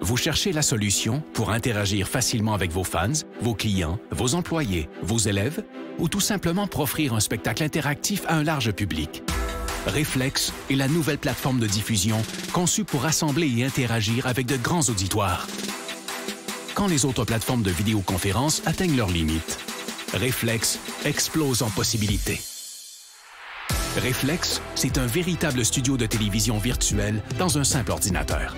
Vous cherchez la solution pour interagir facilement avec vos fans, vos clients, vos employés, vos élèves ou tout simplement pour offrir un spectacle interactif à un large public. Reflex est la nouvelle plateforme de diffusion conçue pour rassembler et interagir avec de grands auditoires. Quand les autres plateformes de vidéoconférence atteignent leurs limites, Reflex explose en possibilités. Reflex, c'est un véritable studio de télévision virtuel dans un simple ordinateur.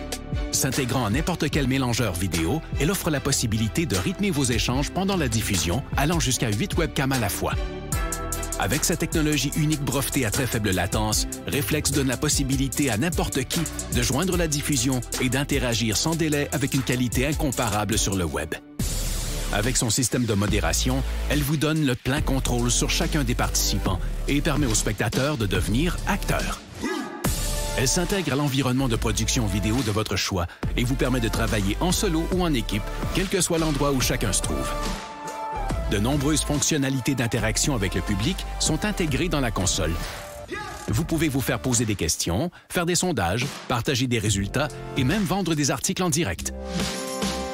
S'intégrant à n'importe quel mélangeur vidéo, elle offre la possibilité de rythmer vos échanges pendant la diffusion, allant jusqu'à 8 webcams à la fois. Avec sa technologie unique brevetée à très faible latence, Reflex donne la possibilité à n'importe qui de joindre la diffusion et d'interagir sans délai avec une qualité incomparable sur le web. Avec son système de modération, elle vous donne le plein contrôle sur chacun des participants et permet aux spectateurs de devenir acteurs. Elle s'intègre à l'environnement de production vidéo de votre choix et vous permet de travailler en solo ou en équipe, quel que soit l'endroit où chacun se trouve. De nombreuses fonctionnalités d'interaction avec le public sont intégrées dans la console. Vous pouvez vous faire poser des questions, faire des sondages, partager des résultats et même vendre des articles en direct.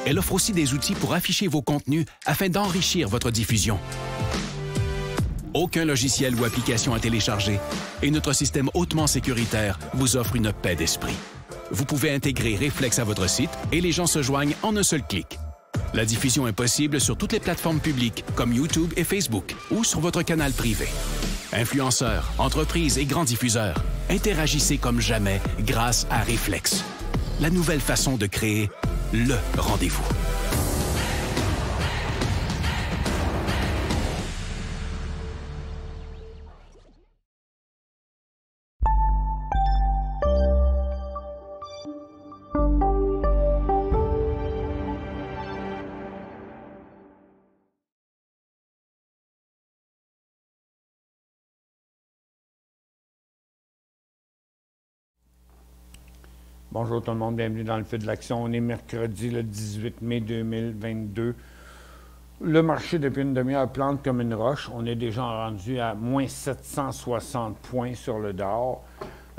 Elle offre aussi des outils pour afficher vos contenus afin d'enrichir votre diffusion. Aucun logiciel ou application à télécharger et notre système hautement sécuritaire vous offre une paix d'esprit. Vous pouvez intégrer Reflex à votre site et les gens se joignent en un seul clic. La diffusion est possible sur toutes les plateformes publiques comme YouTube et Facebook ou sur votre canal privé. Influenceurs, entreprises et grands diffuseurs, interagissez comme jamais grâce à Reflex. La nouvelle façon de créer le rendez-vous. Bonjour tout le monde, bienvenue dans le feu de l'action. On est mercredi le 18 mai 2022. Le marché depuis une demi-heure plante comme une roche. On est déjà rendu à moins 760 points sur le Dow.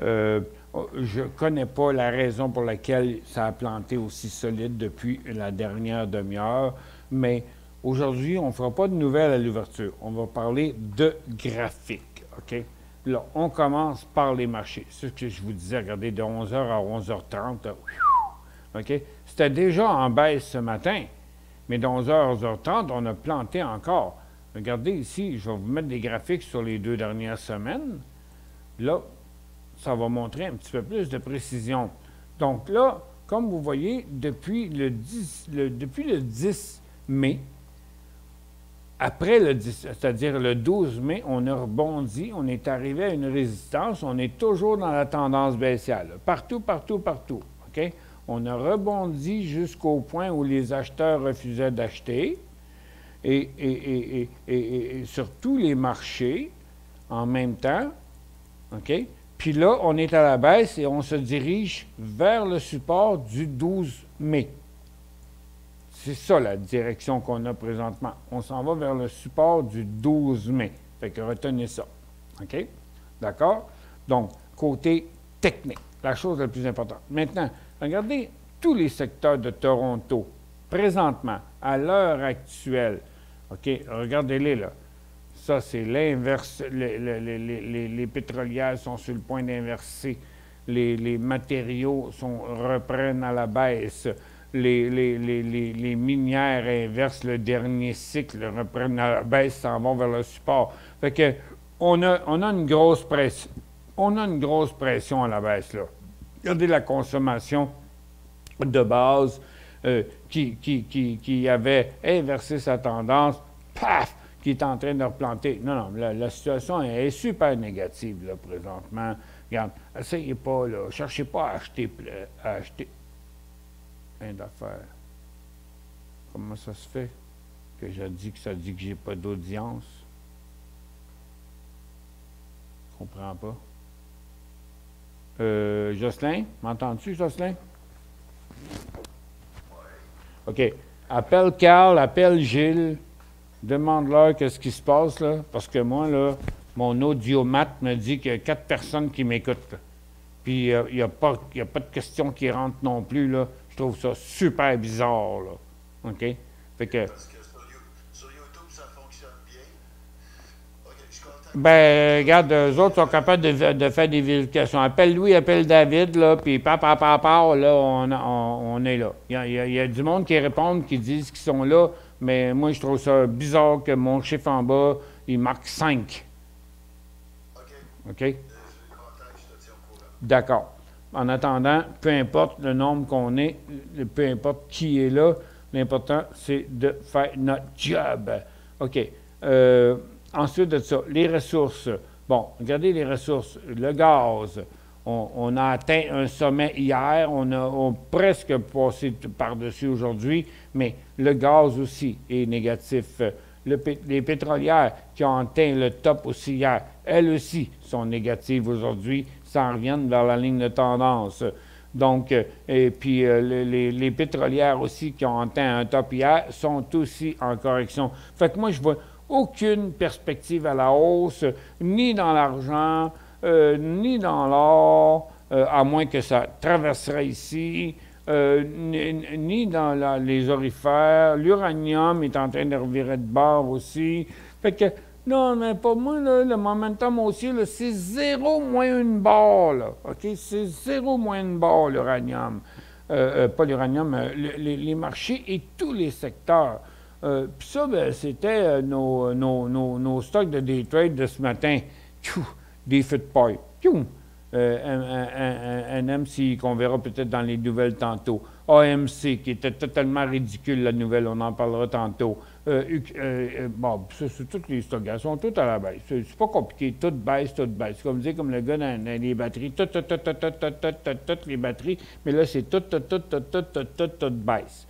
Je ne connais pas la raison pour laquelle ça a planté aussi solide depuis la dernière demi-heure, mais aujourd'hui, on ne fera pas de nouvelles à l'ouverture. On va parler de graphique, OK? Là, on commence par les marchés. C'est ce que je vous disais, regardez, de 11h à 11h30, là, OK? C'était déjà en baisse ce matin, mais de 11h à 11h30, on a planté encore. Regardez ici, je vais vous mettre des graphiques sur les 2 dernières semaines. Là, ça va montrer un petit peu plus de précision. Donc là, comme vous voyez, depuis le 10 mai, après le 10, c'est-à-dire le 12 mai, on a rebondi, on est arrivé à une résistance, on est toujours dans la tendance baissière. Là. Partout, partout, partout. OK? On a rebondi jusqu'au point où les acheteurs refusaient d'acheter. Et sur tous les marchés, en même temps, OK? Puis là, on est à la baisse et on se dirige vers le support du 12 mai. C'est ça la direction qu'on a présentement. On s'en va vers le support du 12 mai. Fait que retenez ça. OK? D'accord? Donc, côté technique, la chose la plus importante. Maintenant, regardez tous les secteurs de Toronto, présentement, à l'heure actuelle. OK? Regardez-les là. Ça, c'est l'inverse. Les pétrolières sont sur le point d'inverser. Les matériaux reprennent à la baisse. Les minières inversent le dernier cycle, reprennent à la baisse, s'en vont vers le support. Fait que on a une grosse pression. On a une grosse pression à la baisse, là. Regardez la consommation de base qui avait inversé sa tendance, paf, qui est en train de replanter. Non, la situation est super négative, là, présentement. Regarde, essayez pas, là, cherchez pas à acheter plein d'affaires. Comment ça se fait que ça dit que j'ai pas d'audience? Je comprends pas. Jocelyn, m'entends-tu, Jocelyn? OK. Appelle Carl, appelle Gilles, demande-leur qu'est-ce qui se passe, là, parce que moi, là, mon audiomat me dit qu'il y a 4 personnes qui m'écoutent. Puis, il n'y a pas de questions qui rentrent non plus, là. Je trouve ça super bizarre, là. OK? Fait que... Parce que sur YouTube, ça fonctionne bien. OK, je suis content. Ben, regarde, eux autres sont capables de faire des vérifications. Appelle Louis, appelle David, là, puis là, on est là. Il y a du monde qui répondent, qui disent qu'ils sont là, mais moi, je trouve ça bizarre que mon chiffre en bas, il marque 5. OK, OK? je vais le contact, je te tiens au courant. D'accord. En attendant, peu importe le nombre qu'on est, peu importe qui est là, l'important, c'est de faire notre job. OK. Ensuite de ça, les ressources. Bon, regardez les ressources. Le gaz, on a atteint un sommet hier, on a presque passé par-dessus aujourd'hui, mais le gaz aussi est négatif. Les pétrolières qui ont atteint le top aussi hier, elles aussi sont négatives aujourd'hui, s'en reviennent vers la ligne de tendance. Donc, et puis les pétrolières aussi qui ont atteint un top hier sont aussi en correction. Fait que moi, je vois aucune perspective à la hausse, ni dans l'argent, ni dans l'or, à moins que ça traverserait ici, ni dans les orifères. L'uranium est en train de revirer de bord aussi. Fait que, non, mais pour moi, là, le momentum haussier, c'est 0 moins une barre, là. OK? C'est 0 moins une barre, l'uranium. Pas l'uranium, les marchés et tous les secteurs. Puis ça, ben, c'était nos stocks de day trade de ce matin. Tchou, des feux de paille. Tchou. NMC, qu'on verra peut-être dans les nouvelles tantôt. AMC, qui était totalement ridicule, la nouvelle, on en parlera tantôt. Bon, ça, c'est toutes les stocks, elles sont toutes à la baisse. C'est pas compliqué, toutes baissent, toutes baissent. Comme dire, comme le gars dans les batteries, toutes les batteries, mais là, c'est toutes baissent.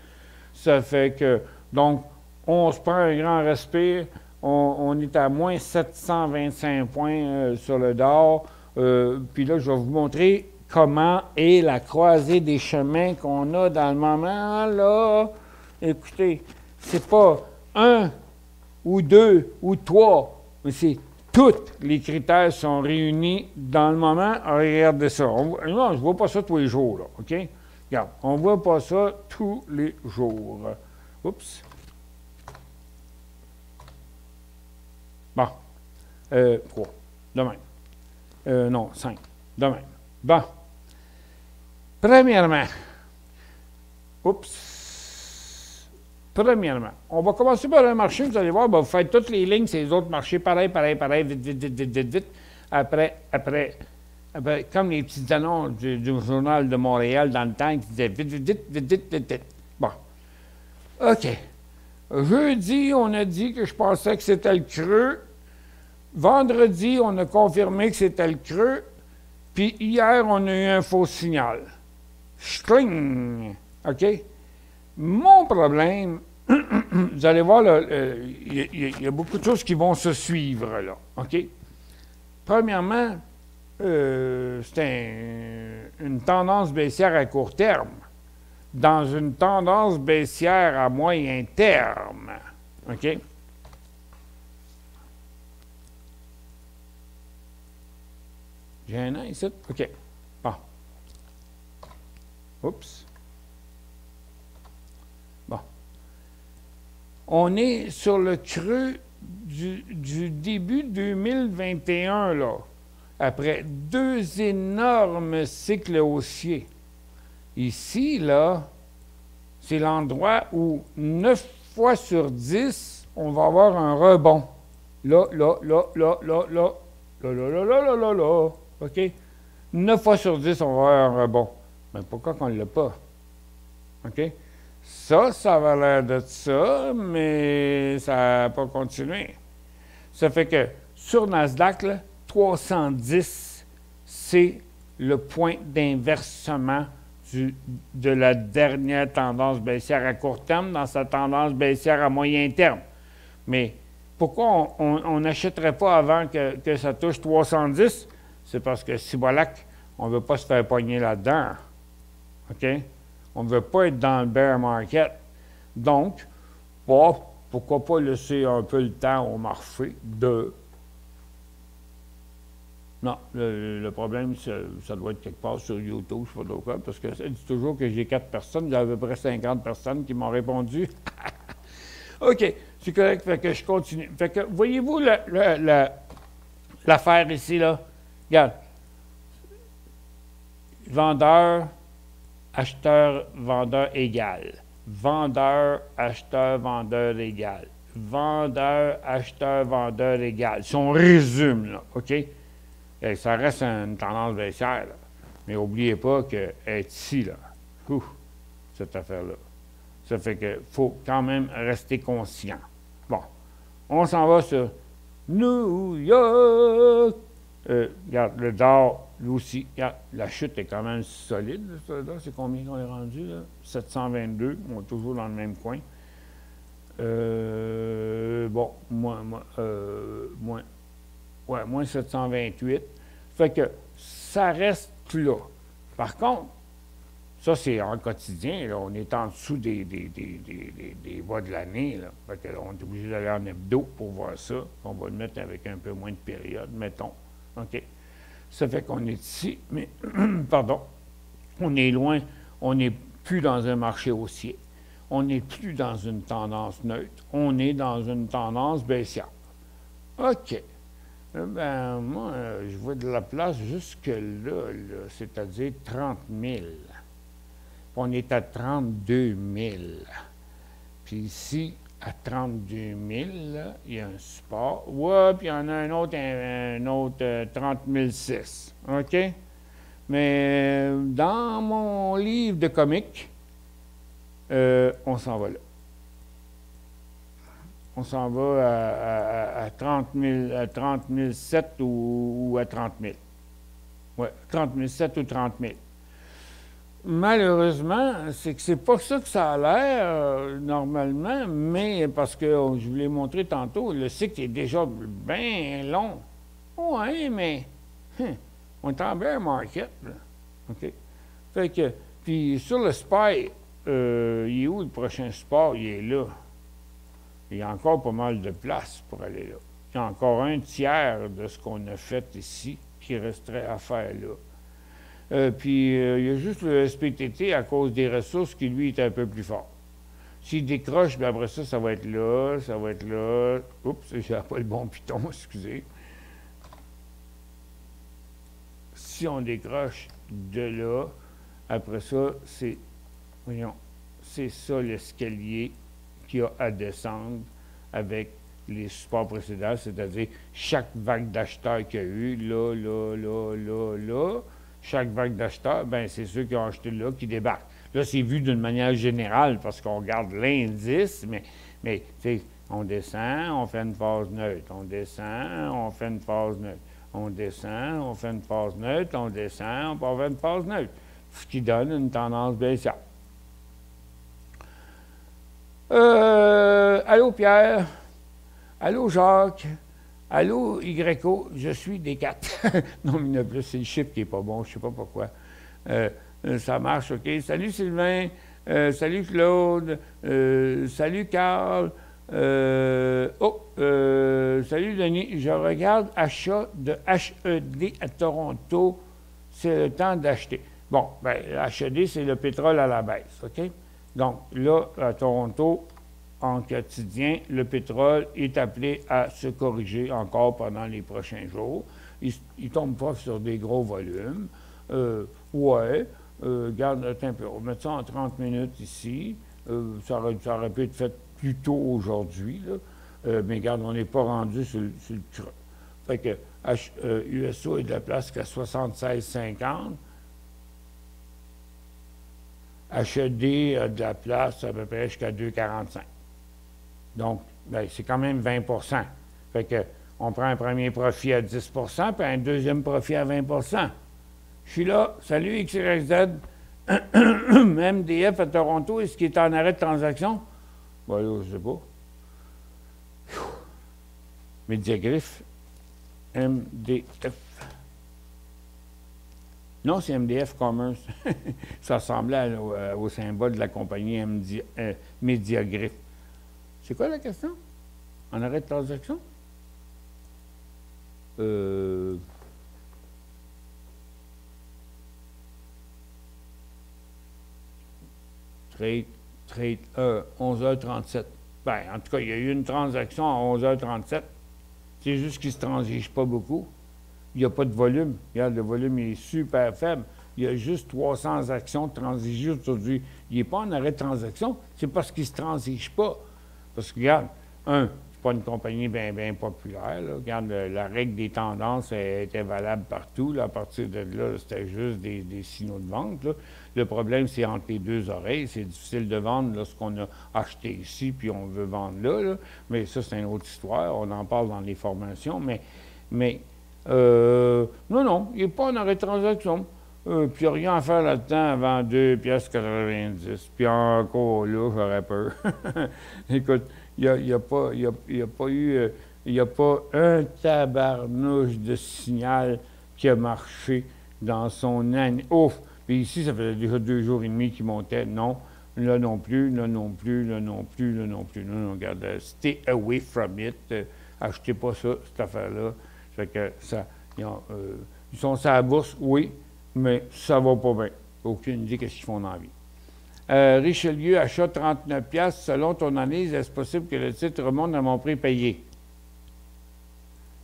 Ça fait que, donc, on se prend un grand respire, on est à moins 725 points sur le Dow. Puis là, je vais vous montrer comment est la croisée des chemins qu'on a dans le moment, là. Écoutez, c'est pas 1 ou 2 ou 3, mais c'est tous les critères sont réunis dans le moment. Regardez ça. Non, je ne vois pas ça tous les jours, là, OK? Regarde, on ne voit pas ça tous les jours. Oups. Bon. 3. De même. Non, 5. De même. Bon. Premièrement, on va commencer par un marché, vous allez voir, ben, vous faites toutes les lignes, c'est les autres marchés, pareil, vite. Après, comme les petites annonces du Journal de Montréal dans le temps qui disaient vite. Bon. OK. Jeudi, on a dit que je pensais que c'était le creux. Vendredi, on a confirmé que c'était le creux. Puis hier, on a eu un faux signal. Schling! OK? Mon problème, vous allez voir, il y a beaucoup de choses qui vont se suivre, là. OK? Premièrement, c'est une tendance baissière à court terme. Dans une tendance baissière à moyen terme. OK? J'ai un an ici? OK. Bon. Oups. Bon. On est sur le creux du début 2021, là. Après 2 énormes cycles haussiers. Ici, là, c'est l'endroit où 9 fois sur 10, on va avoir un rebond. Là. OK? 9 fois sur 10, on va avoir un rebond. Mais pourquoi qu'on ne l'a pas? OK? Ça va l'air de ça, mais ça n'a pas continué. Ça fait que sur Nasdaq, là, 310, c'est le point d'inversement de la dernière tendance baissière à court terme dans sa tendance baissière à moyen terme. Mais pourquoi on n'achèterait pas avant que ça touche 310? C'est parce que si voilà, on ne veut pas se faire pogner là-dedans. OK? On ne veut pas être dans le bear market. Donc, pourquoi pas laisser un peu le temps au marché de Non, le problème, ça doit être quelque part sur YouTube, je ne sais pas trop quoi, parce que ça dit toujours que j'ai 4 personnes, il y a à peu près 50 personnes qui m'ont répondu. OK, c'est correct, fait que je continue. Fait que, voyez-vous l'affaire ici, là? Regarde. Vendeur, acheteur, vendeur égal. Vendeur, acheteur, vendeur égal. Vendeur, acheteur, vendeur égal. Si on résume, là, OK? Et ça reste une tendance baissière, là. Mais n'oubliez pas qu'elle est ici, là. Ouh, cette affaire-là. Ça fait qu'il faut quand même rester conscient. Bon, on s'en va sur New York. Regarde, le Dow, lui aussi, regarde, la chute est quand même solide. Là, c'est combien qu'on est rendu, là? 722, on est toujours dans le même coin. Bon, moins 728. Fait que ça reste là. Par contre, ça, c'est en quotidien. Là, on est en dessous des bas de l'année. Là. Fait que, là, on est obligé d'aller en hebdo pour voir ça. On va le mettre avec un peu moins de période, mettons. OK? Ça fait qu'on est ici, mais, pardon, on est loin. On n'est plus dans un marché haussier. On n'est plus dans une tendance neutre. On est dans une tendance baissière. OK. Ben, moi, je vois de la place jusque-là, là, c'est-à-dire 30 000. On est à 32 000. Puis ici, à 32 000, là, il y a un support. Ouais, puis il y en a un autre 30 006. OK? Mais dans mon livre de comics, on s'en va là. On s'en va à 30 007 ou à 30 000. Oui, 30 007 ou 30 000. Malheureusement, c'est que c'est pas ça que ça a l'air normalement, mais parce que je vous l'ai montré tantôt, le cycle est déjà bien long. Oui, mais on est en bear market. Là. OK? Fait que, puis sur le SPY, il est où le prochain support? Il est là. Il y a encore pas mal de place pour aller là. Il y a encore un tiers de ce qu'on a fait ici qui resterait à faire là. Puis, il y a juste le SPTT à cause des ressources qui, lui, est un peu plus fort. S'il décroche, bien après ça, ça va être là, ça va être là. Oups, j'ai pas le bon piton, excusez. Si on décroche de là, après ça, c'est, voyons, c'est ça l'escalier qu'il y a à descendre avec les supports précédents, c'est-à-dire chaque vague d'acheteurs qu'il y a eu, là, chaque vague d'acheteurs, bien, c'est ceux qui ont acheté là qui débarquent. Là, c'est vu d'une manière générale parce qu'on regarde l'indice, mais tu sais, on descend, on fait une phase neutre, on descend, on fait une phase neutre, on descend, on fait une phase neutre, on descend, on fait une phase neutre, ce qui donne une tendance baissière. Allô Pierre, allô Jacques, allô YO, je suis des 4. Non, mais il y en a plus, c'est le chiffre qui n'est pas bon, je ne sais pas pourquoi. Ça marche, OK. Salut Sylvain, salut Claude, salut Carl, salut Denis. Je regarde achat de HED à Toronto, c'est le temps d'acheter. Bon, bien, HED, c'est le pétrole à la baisse, OK? Donc, là, à Toronto, en quotidien, le pétrole est appelé à se corriger encore pendant les prochains jours. Il ne tombe pas sur des gros volumes. Regarde, attends un peu, on va mettre ça en 30 minutes ici. Ça aurait pu être fait plus tôt aujourd'hui, mais regarde, on n'est pas rendu sur le creux. Fait que USO est de la place qu'à 76,50. HED a de la place à peu près jusqu'à 2,45. Donc, ben, c'est quand même 20 % Fait que on prend un premier profit à 10 % puis un deuxième profit à 20 %. Je suis là. Salut XYZ. MDF à Toronto, est-ce qu'il est en arrêt de transaction? Ben là, je ne sais pas. Mediagriffe. MDF. Non, c'est MDF Commerce. Ça ressemblait au symbole de la compagnie Mediagriffe. C'est quoi la question? En arrêt de transaction? trade, 11h37. Ben, en tout cas, il y a eu une transaction à 11h37. C'est juste qu'il ne se transige pas beaucoup. Il n'y a pas de volume. Regarde, le volume est super faible. Il y a juste 300 actions transigées aujourd'hui. Il n'est pas en arrêt de transaction. C'est parce qu'il ne se transige pas. Parce que, regarde, c'est pas une compagnie bien populaire. Là. Regarde, la règle des tendances était valable partout. Là. À partir de là, c'était juste des signaux de vente. Là. Le problème, c'est entre les deux oreilles. C'est difficile de vendre lorsqu'on a acheté ici puis on veut vendre là, là. Mais ça, c'est une autre histoire. On en parle dans les formations. Mais non, il n'est pas en arrêt de transaction. Puis il n'y a rien à faire là-dedans avant 2,90 $. Puis encore là, j'aurais peur. Écoute, il n'y a pas un tabarnouche de signal qui a marché dans son année. Ouf! Puis ici, ça faisait déjà 2 jours et demi qu'il montait. Non, là non plus, là non plus, là non plus, là non plus. Non, regarde, stay away from it. Achetez pas ça, cette affaire-là. Fait que ça, ils sont sur la bourse, oui, mais ça va pas bien. Aucune idée qu'est-ce qu'ils font dans la vie. Richelieu, achat 39 $. Selon ton analyse, est-ce possible que le titre remonte à mon prix payé?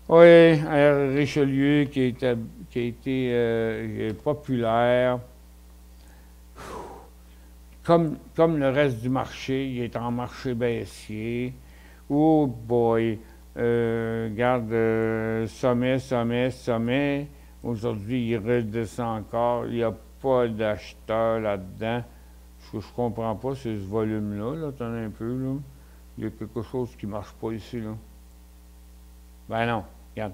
Oui, Richelieu qui a été populaire. Comme le reste du marché, il est en marché baissier. Oh boy! Regarde, sommet. Aujourd'hui, il redescend encore. Il n'y a pas d'acheteur là-dedans. Je ne comprends pas, c'est ce volume-là. Là, attendez un peu. Là. Il y a quelque chose qui ne marche pas ici. Là. Ben non, regarde.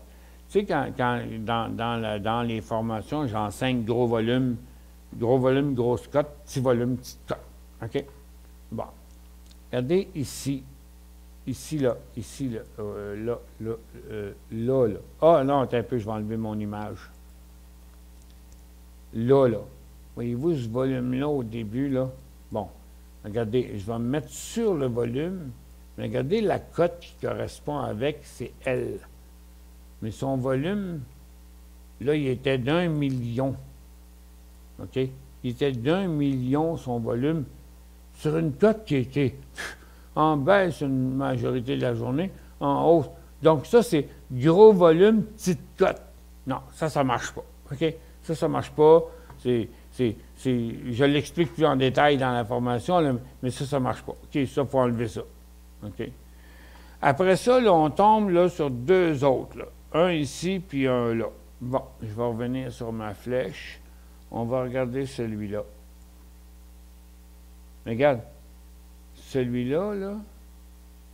Tu sais, quand dans les formations, j'enseigne gros volume, grosse cote, petit volume, petite cote. OK? Bon. Regardez ici. Ici, là. Là. Ah, non, attends un peu, je vais enlever mon image. Là. Voyez-vous ce volume-là au début, là? Bon, regardez, je vais me mettre sur le volume. Mais regardez, la cote qui correspond avec, c'est L. Mais son volume, là, il était d'1 million. OK? Il était d'1 million, son volume, sur une cote qui était en baisse une majorité de la journée, en hausse. Donc, ça, c'est gros volume, petite cote. Non, ça ne marche pas. OK? Ça ne marche pas. Je l'explique plus en détail dans la formation, là, mais ça ne marche pas. OK, ça, il faut enlever ça. OK? Après ça, là, on tombe là, sur 2 autres. Là. Un ici, puis un là. Bon, je vais revenir sur ma flèche. On va regarder celui-là. Regarde. Celui-là, là,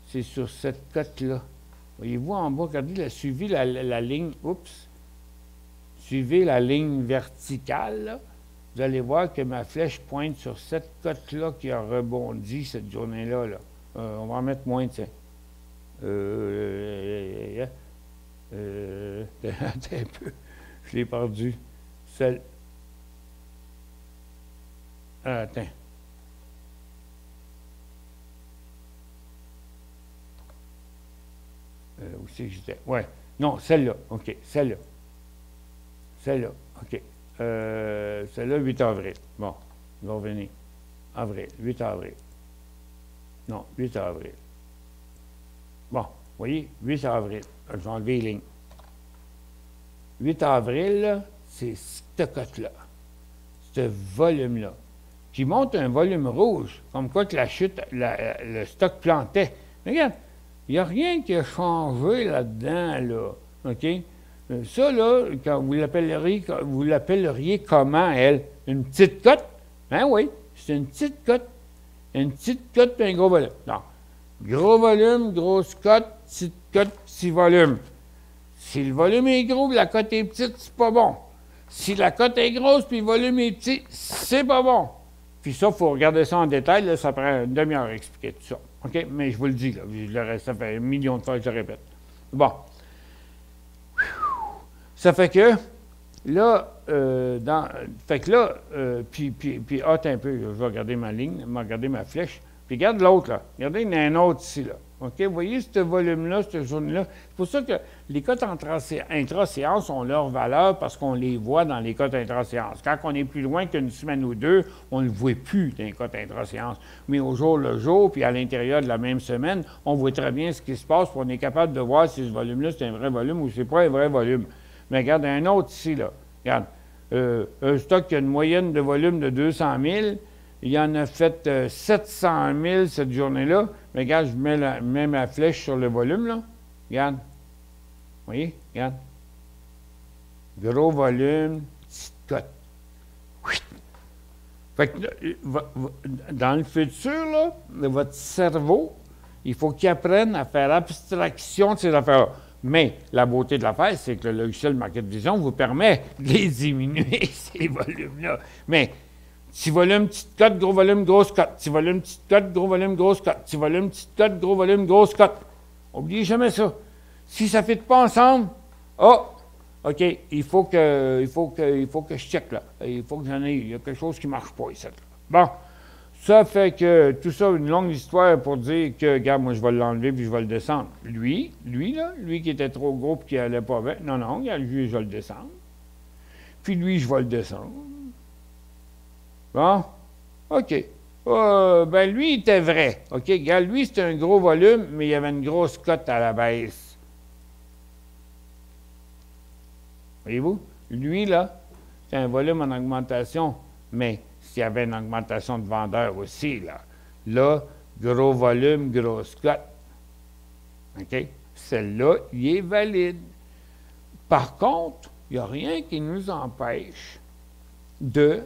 c'est sur cette cote-là. Voyez-vous en bas, regardez, suivez la ligne, suivez la ligne verticale, là. Vous allez voir que ma flèche pointe sur cette cote-là qui a rebondi cette journée-là. Là. On va en mettre moins, tiens. Attends un peu, je l'ai perdu. Celle. Attends. Où c'est que j'étais? Ouais. Non, celle-là. OK. Celle-là. OK. Celle-là, 8 avril. Bon. Il va revenir. Avril. 8 avril. Non, 8 avril. Bon. Vous voyez? 8 avril. Je vais enlever les lignes. 8 avril, là, c'est cette cote-là. Ce volume-là. Qui montre un volume rouge. Comme quoi que la chute, le stock plantait. Regarde. Il n'y a rien qui a changé là-dedans, là. OK? Ça, là, quand vous l'appelleriez comment, elle? Une petite cote? Ben oui, c'est une petite cote. Une petite cote puis un gros volume. Non. Gros volume, grosse cote, petit volume. Si le volume est gros et la cote est petite, c'est pas bon. Si la cote est grosse puis le volume est petit, c'est pas bon. Puis ça, il faut regarder ça en détail. Là, ça prend une demi-heure à expliquer tout ça. OK? Mais je vous le dis, là, ça fait 1 million de fois que je le répète. Bon. Ça fait que, là, puis, attends un peu, je vais regarder ma ligne, je vais regarder ma flèche. Puis regarde l'autre, là. Regardez, il y en a un autre ici, là. OK? Vous voyez ce volume-là, cette journée-là? C'est pour ça que les cotes intra-séance ont leur valeur parce qu'on les voit dans les cotes intra-séance. Quand on est plus loin qu'une semaine ou deux, on ne le voit plus dans les cotes intra-séance. Mais au jour le jour, puis à l'intérieur de la même semaine, on voit très bien ce qui se passe, puis on est capable de voir si ce volume-là, c'est un vrai volume ou c'est pas un vrai volume. Mais regarde, un autre ici, là. Regarde, un stock qui a une moyenne de volume de 200 000, il en a fait 700 000 cette journée-là. Mais regarde, je mets ma flèche sur le volume, là. Regarde. Vous voyez? Regarde. Gros volume, petite cote. Fait que, dans le futur, là, votre cerveau, il faut qu'il apprenne à faire abstraction de ces affaires-là. Mais la beauté de l'affaire, c'est que le logiciel Market Vision vous permet de les diminuer, ces volumes-là. Mais petit volume, petite cote, gros volume, grosse cote. Petit volume, petite cote, gros volume, grosse cote. Petit volume, petite cote, gros volume, grosse cote. N'oubliez jamais ça. Si ça ne fit pas ensemble, OK, il faut que je check là. Il faut que j'en ai. Il y a quelque chose qui ne marche pas ici. Bon, ça fait que tout ça, une longue histoire pour dire que, regarde, moi, je vais l'enlever puis je vais le descendre. Lui qui était trop gros puis qui n'allait pas bien. Non, regarde, lui, je vais le descendre. Puis lui, je vais le descendre. Bon, OK. Ben lui, il était vrai. OK, regarde, lui, c'était un gros volume, mais il y avait une grosse cote à la baisse. Voyez-vous? Lui, là, c'est un volume en augmentation, mais s'il y avait une augmentation de vendeurs aussi, là. Là, gros volume, grosse cote. OK? Celle-là, il est valide. Par contre, il n'y a rien qui nous empêche de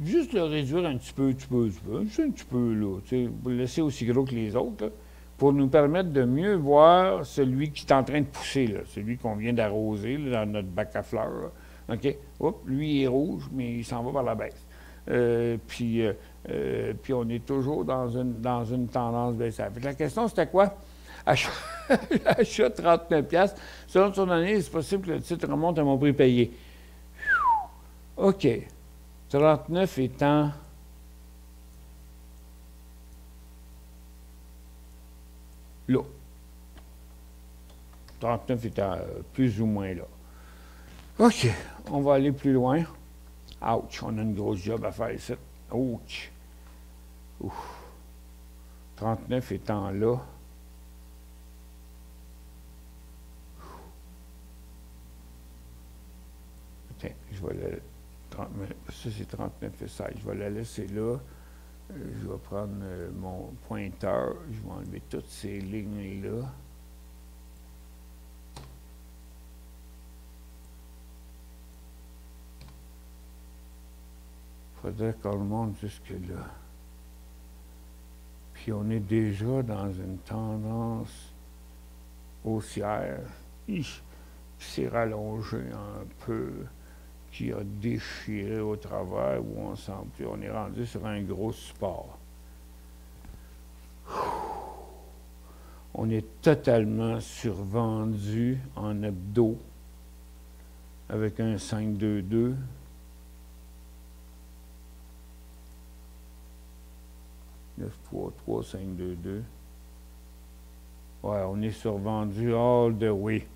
juste le réduire un petit peu, juste un petit peu, là, vous le laisser aussi gros que les autres, là, pour nous permettre de mieux voir celui qui est en train de pousser, là, celui qu'on vient d'arroser là, dans notre bac à fleurs. Là. OK? Oups, lui, il est rouge, mais il s'en va vers la baisse. Puis on est toujours dans une tendance baissable. La question, c'était quoi? Achat 39$. Selon son analyse, c'est possible que le titre remonte à mon prix payé. OK. 39 étant là. 39 étant plus ou moins là. OK. On va aller plus loin. Ouch, on a une grosse job à faire ici. Ouch. Ouf. 39 étant là. Tiens, je vais le... Ça, c'est 39 et 16. Je vais la laisser là. Je vais prendre mon pointeur. Je vais enlever toutes ces lignes-là. Il faudrait qu'on remonte jusque-là. Puis on est déjà dans une tendance haussière qui s'est rallongée un peu, qui a déchiré au travers, où on sent plus. On est rendu sur un gros support. On est totalement survendu en hebdo avec un 5-2-2. « 9-3-3, 5-2-2. » Ouais, on est survendu all the way.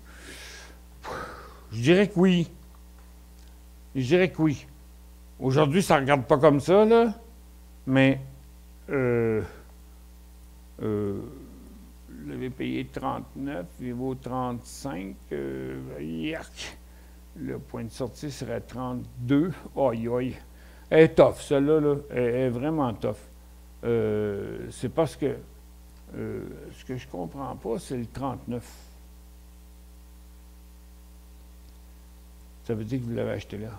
Je dirais que oui. Je dirais que oui. Aujourd'hui, ça ne regarde pas comme ça, là, mais vous l'avez payé 39, il vaut 35. Yark. Le point de sortie serait 32. Aïe, aïe. Elle est tough, celle-là, là. Elle est vraiment tough. C'est parce que ce que je comprends pas, c'est le 39. Ça veut dire que vous l'avez acheté là.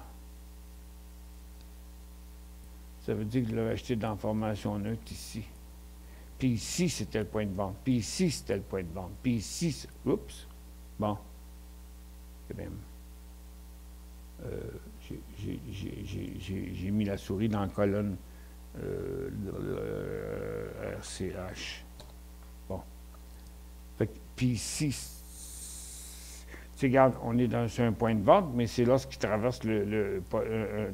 Ça veut dire que vous l'avez acheté dans la formation neutre ici. Puis ici, c'était le point de vente. Puis ici, c'était le point de vente. Puis ici, oups. Bon. C'est même. J'ai mis la souris dans la colonne RCH. Bon. Puis ici, regarde, on est sur un point de vente, mais c'est lorsqu'il traverse une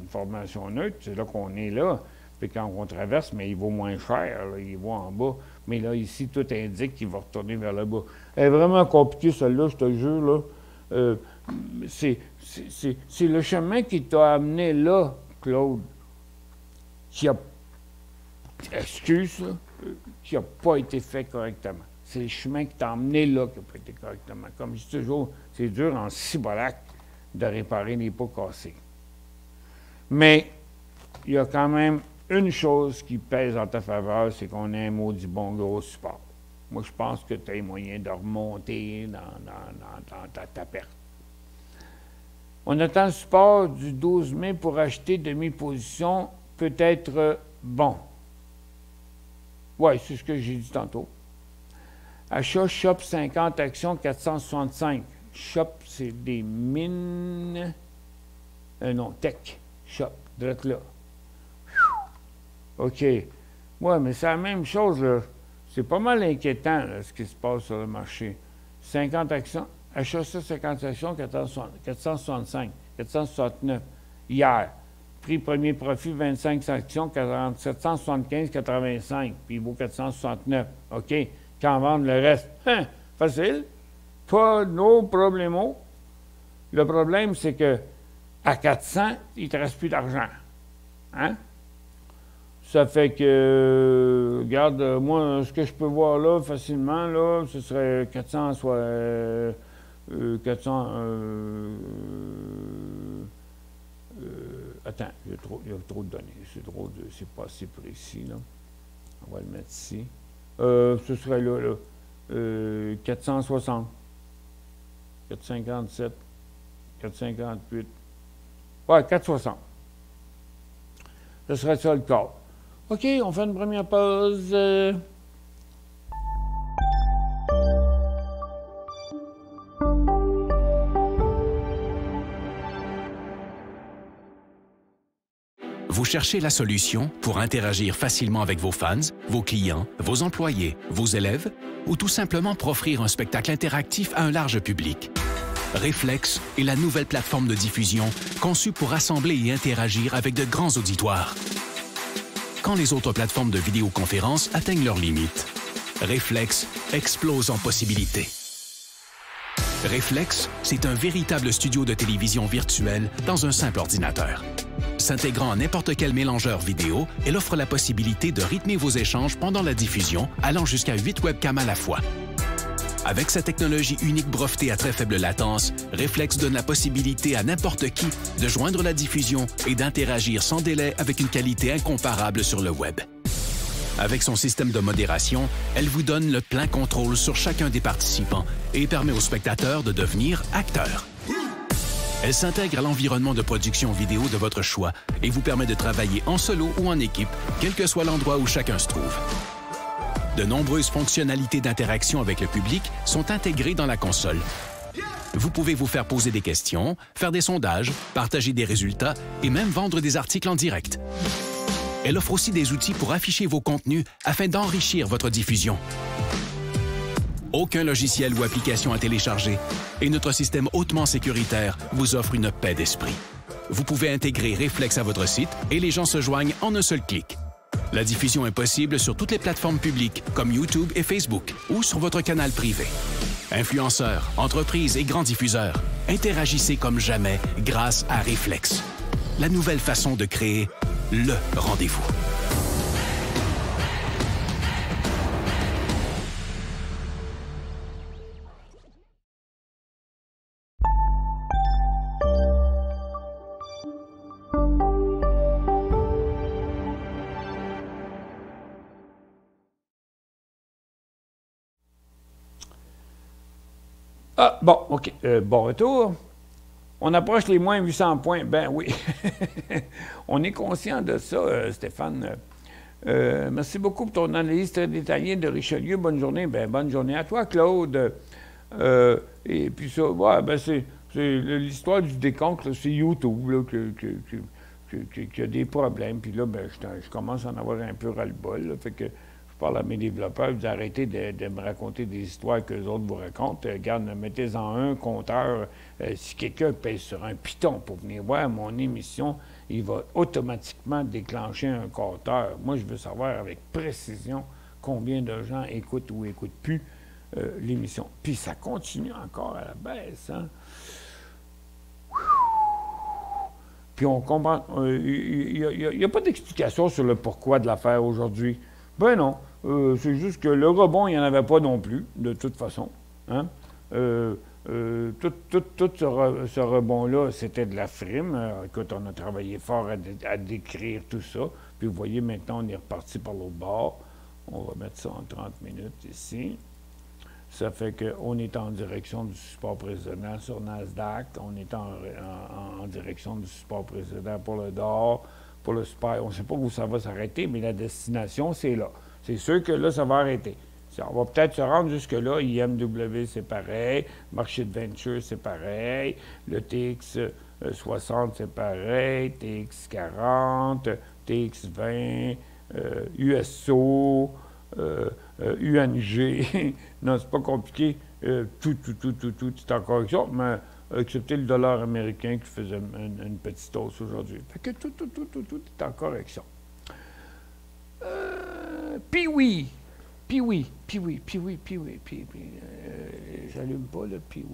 formation neutre, c'est là qu'on est là. Puis quand on traverse, mais il vaut moins cher, là, il vaut en bas. Mais là, ici, tout indique qu'il va retourner vers le bas. Elle est vraiment compliquée, celle-là, je te jure, là. C'est le chemin qui t'a amené là, Claude, qui a, excuse, là, qui n'a pas été fait correctement. C'est le chemin qui t'a amené là qui n'a pas été correctement. Comme je dis toujours, c'est dur en cibolac de réparer les pots cassés. Mais il y a quand même une chose qui pèse en ta faveur, c'est qu'on a un maudit bon gros support. Moi, je pense que tu as les moyens de remonter dans ta perte. On attend le support du 12 mai pour acheter demi-position, peut-être bon. Oui, c'est ce que j'ai dit tantôt. Achat Shop 50 actions 465. Shop, c'est des mines. Non, Tech. Shop, direct là. OK. Oui, mais c'est la même chose, là. C'est pas mal inquiétant, là, ce qui se passe sur le marché. 50 actions. Achat ça, 50 actions, 465, 469. Hier. Prix premier profit, 25 actions, 775,85. Puis il vaut 469. OK. Quand vendre le reste? Hein, facile. Pas no problemo. Le problème, c'est que à 400, il ne te reste plus d'argent. Hein? Ça fait que, regarde, moi, ce que je peux voir là, facilement, là, ce serait 400, soit 400... attends, il y a trop de données. C'est pas assez précis, là. On va le mettre ici. Ce serait là, 460, 457, 458. Ouais, 460. Ce serait ça le cas. OK, on fait une première pause. Vous cherchez la solution pour interagir facilement avec vos fans, vos clients, vos employés, vos élèves ou tout simplement pour offrir un spectacle interactif à un large public. Reflex est la nouvelle plateforme de diffusion conçue pour rassembler et interagir avec de grands auditoires. Quand les autres plateformes de vidéoconférence atteignent leurs limites, Reflex explose en possibilités. Reflex, c'est un véritable studio de télévision virtuelle dans un simple ordinateur. S'intégrant à n'importe quel mélangeur vidéo, elle offre la possibilité de rythmer vos échanges pendant la diffusion, allant jusqu'à 8 webcams à la fois. Avec sa technologie unique brevetée à très faible latence, Reflex donne la possibilité à n'importe qui de joindre la diffusion et d'interagir sans délai avec une qualité incomparable sur le web. Avec son système de modération, elle vous donne le plein contrôle sur chacun des participants et permet aux spectateurs de devenir acteurs. Elle s'intègre à l'environnement de production vidéo de votre choix et vous permet de travailler en solo ou en équipe, quel que soit l'endroit où chacun se trouve. De nombreuses fonctionnalités d'interaction avec le public sont intégrées dans la console. Vous pouvez vous faire poser des questions, faire des sondages, partager des résultats et même vendre des articles en direct. Elle offre aussi des outils pour afficher vos contenus afin d'enrichir votre diffusion. Aucun logiciel ou application à télécharger et notre système hautement sécuritaire vous offre une paix d'esprit. Vous pouvez intégrer Reflex à votre site et les gens se joignent en un seul clic. La diffusion est possible sur toutes les plateformes publiques comme YouTube et Facebook ou sur votre canal privé. Influenceurs, entreprises et grands diffuseurs, interagissez comme jamais grâce à Reflex. La nouvelle façon de créer le rendez-vous. Ah, bon, OK. Bon retour. On approche les moins 800 points. Ben oui. On est conscient de ça, Stéphane. Merci beaucoup pour ton analyse très détaillée de Richelieu. Bonne journée. Ben, bonne journée à toi, Claude. Et puis ça, ouais, ben c'est l'histoire du décompte, c'est YouTube là, qui a des problèmes. Puis là, ben, je commence à en avoir un peu ras-le-bol. Là, fait que je parle à mes développeurs, vous arrêtez de me raconter des histoires que les autres vous racontent. Regarde, mettez-en un compteur. Si quelqu'un pèse sur un piton pour venir voir mon émission, il va automatiquement déclencher un compteur. Moi, je veux savoir avec précision combien de gens écoutent ou n'écoutent plus l'émission. Puis ça continue encore à la baisse. Hein? Puis on comprend. Il n'y a pas d'explication sur le pourquoi de l'affaire aujourd'hui. Ben non. C'est juste que le rebond, il n'y en avait pas non plus, de toute façon. Hein? Tout ce rebond-là, c'était de la frime. Écoute, on a travaillé fort à décrire tout ça. Puis vous voyez, maintenant, on est reparti par l'autre bord. On va mettre ça en 30 minutes ici. Ça fait qu'on est en direction du support précédent sur Nasdaq. On est en direction du support précédent pour le DOR, pour le SPY. On ne sait pas où ça va s'arrêter, mais la destination, c'est là. C'est sûr que là, ça va arrêter. On va peut-être se rendre jusque-là. IMW, c'est pareil. Marché de Venture, c'est pareil. Le TX 60, c'est pareil. TX 40, TX 20, USO, UNG. Non, c'est pas compliqué. Tout est en correction, mais excepté le dollar américain qui faisait une petite hausse aujourd'hui. Fait que tout est en correction. Puis oui, j'allume pas, là, puis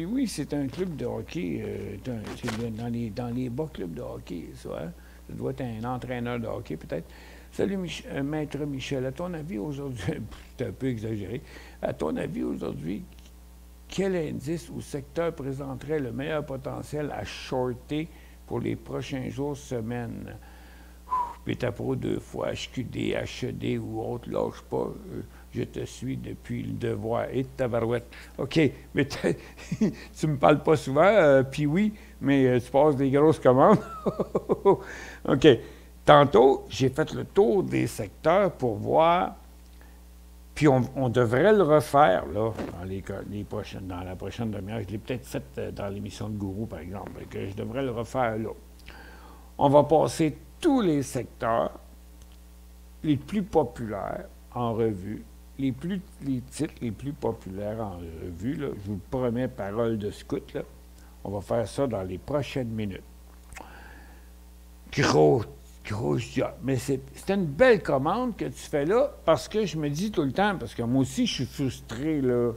oui, c'est un club de hockey, c'est dans les bas clubs de hockey, ça, hein? Ça doit être un entraîneur de hockey, peut-être. Salut, Maître Michel, à ton avis, aujourd'hui, c'est un peu exagéré, à ton avis, aujourd'hui, quel indice ou secteur présenterait le meilleur potentiel à shorter pour les prochains jours, semaines? Pétapro 2 fois, HQD, HED ou autre, lâche pas, je te suis depuis le devoir. Et tabarouette. OK, mais tu me parles pas souvent, puis oui, mais tu passes des grosses commandes. OK. Tantôt, j'ai fait le tour des secteurs pour voir, puis on devrait le refaire, là, dans la prochaine demi-heure. Je l'ai peut-être fait dans l'émission de Gourou, par exemple, que je devrais le refaire là. On va passer tous les secteurs les plus populaires en revue, les titres les plus populaires en revue, là, je vous le promets, parole de scout, là, on va faire ça dans les prochaines minutes. Gros job. Mais c'est une belle commande que tu fais là, parce que je me dis tout le temps, parce que moi aussi, je suis frustré, là. Vous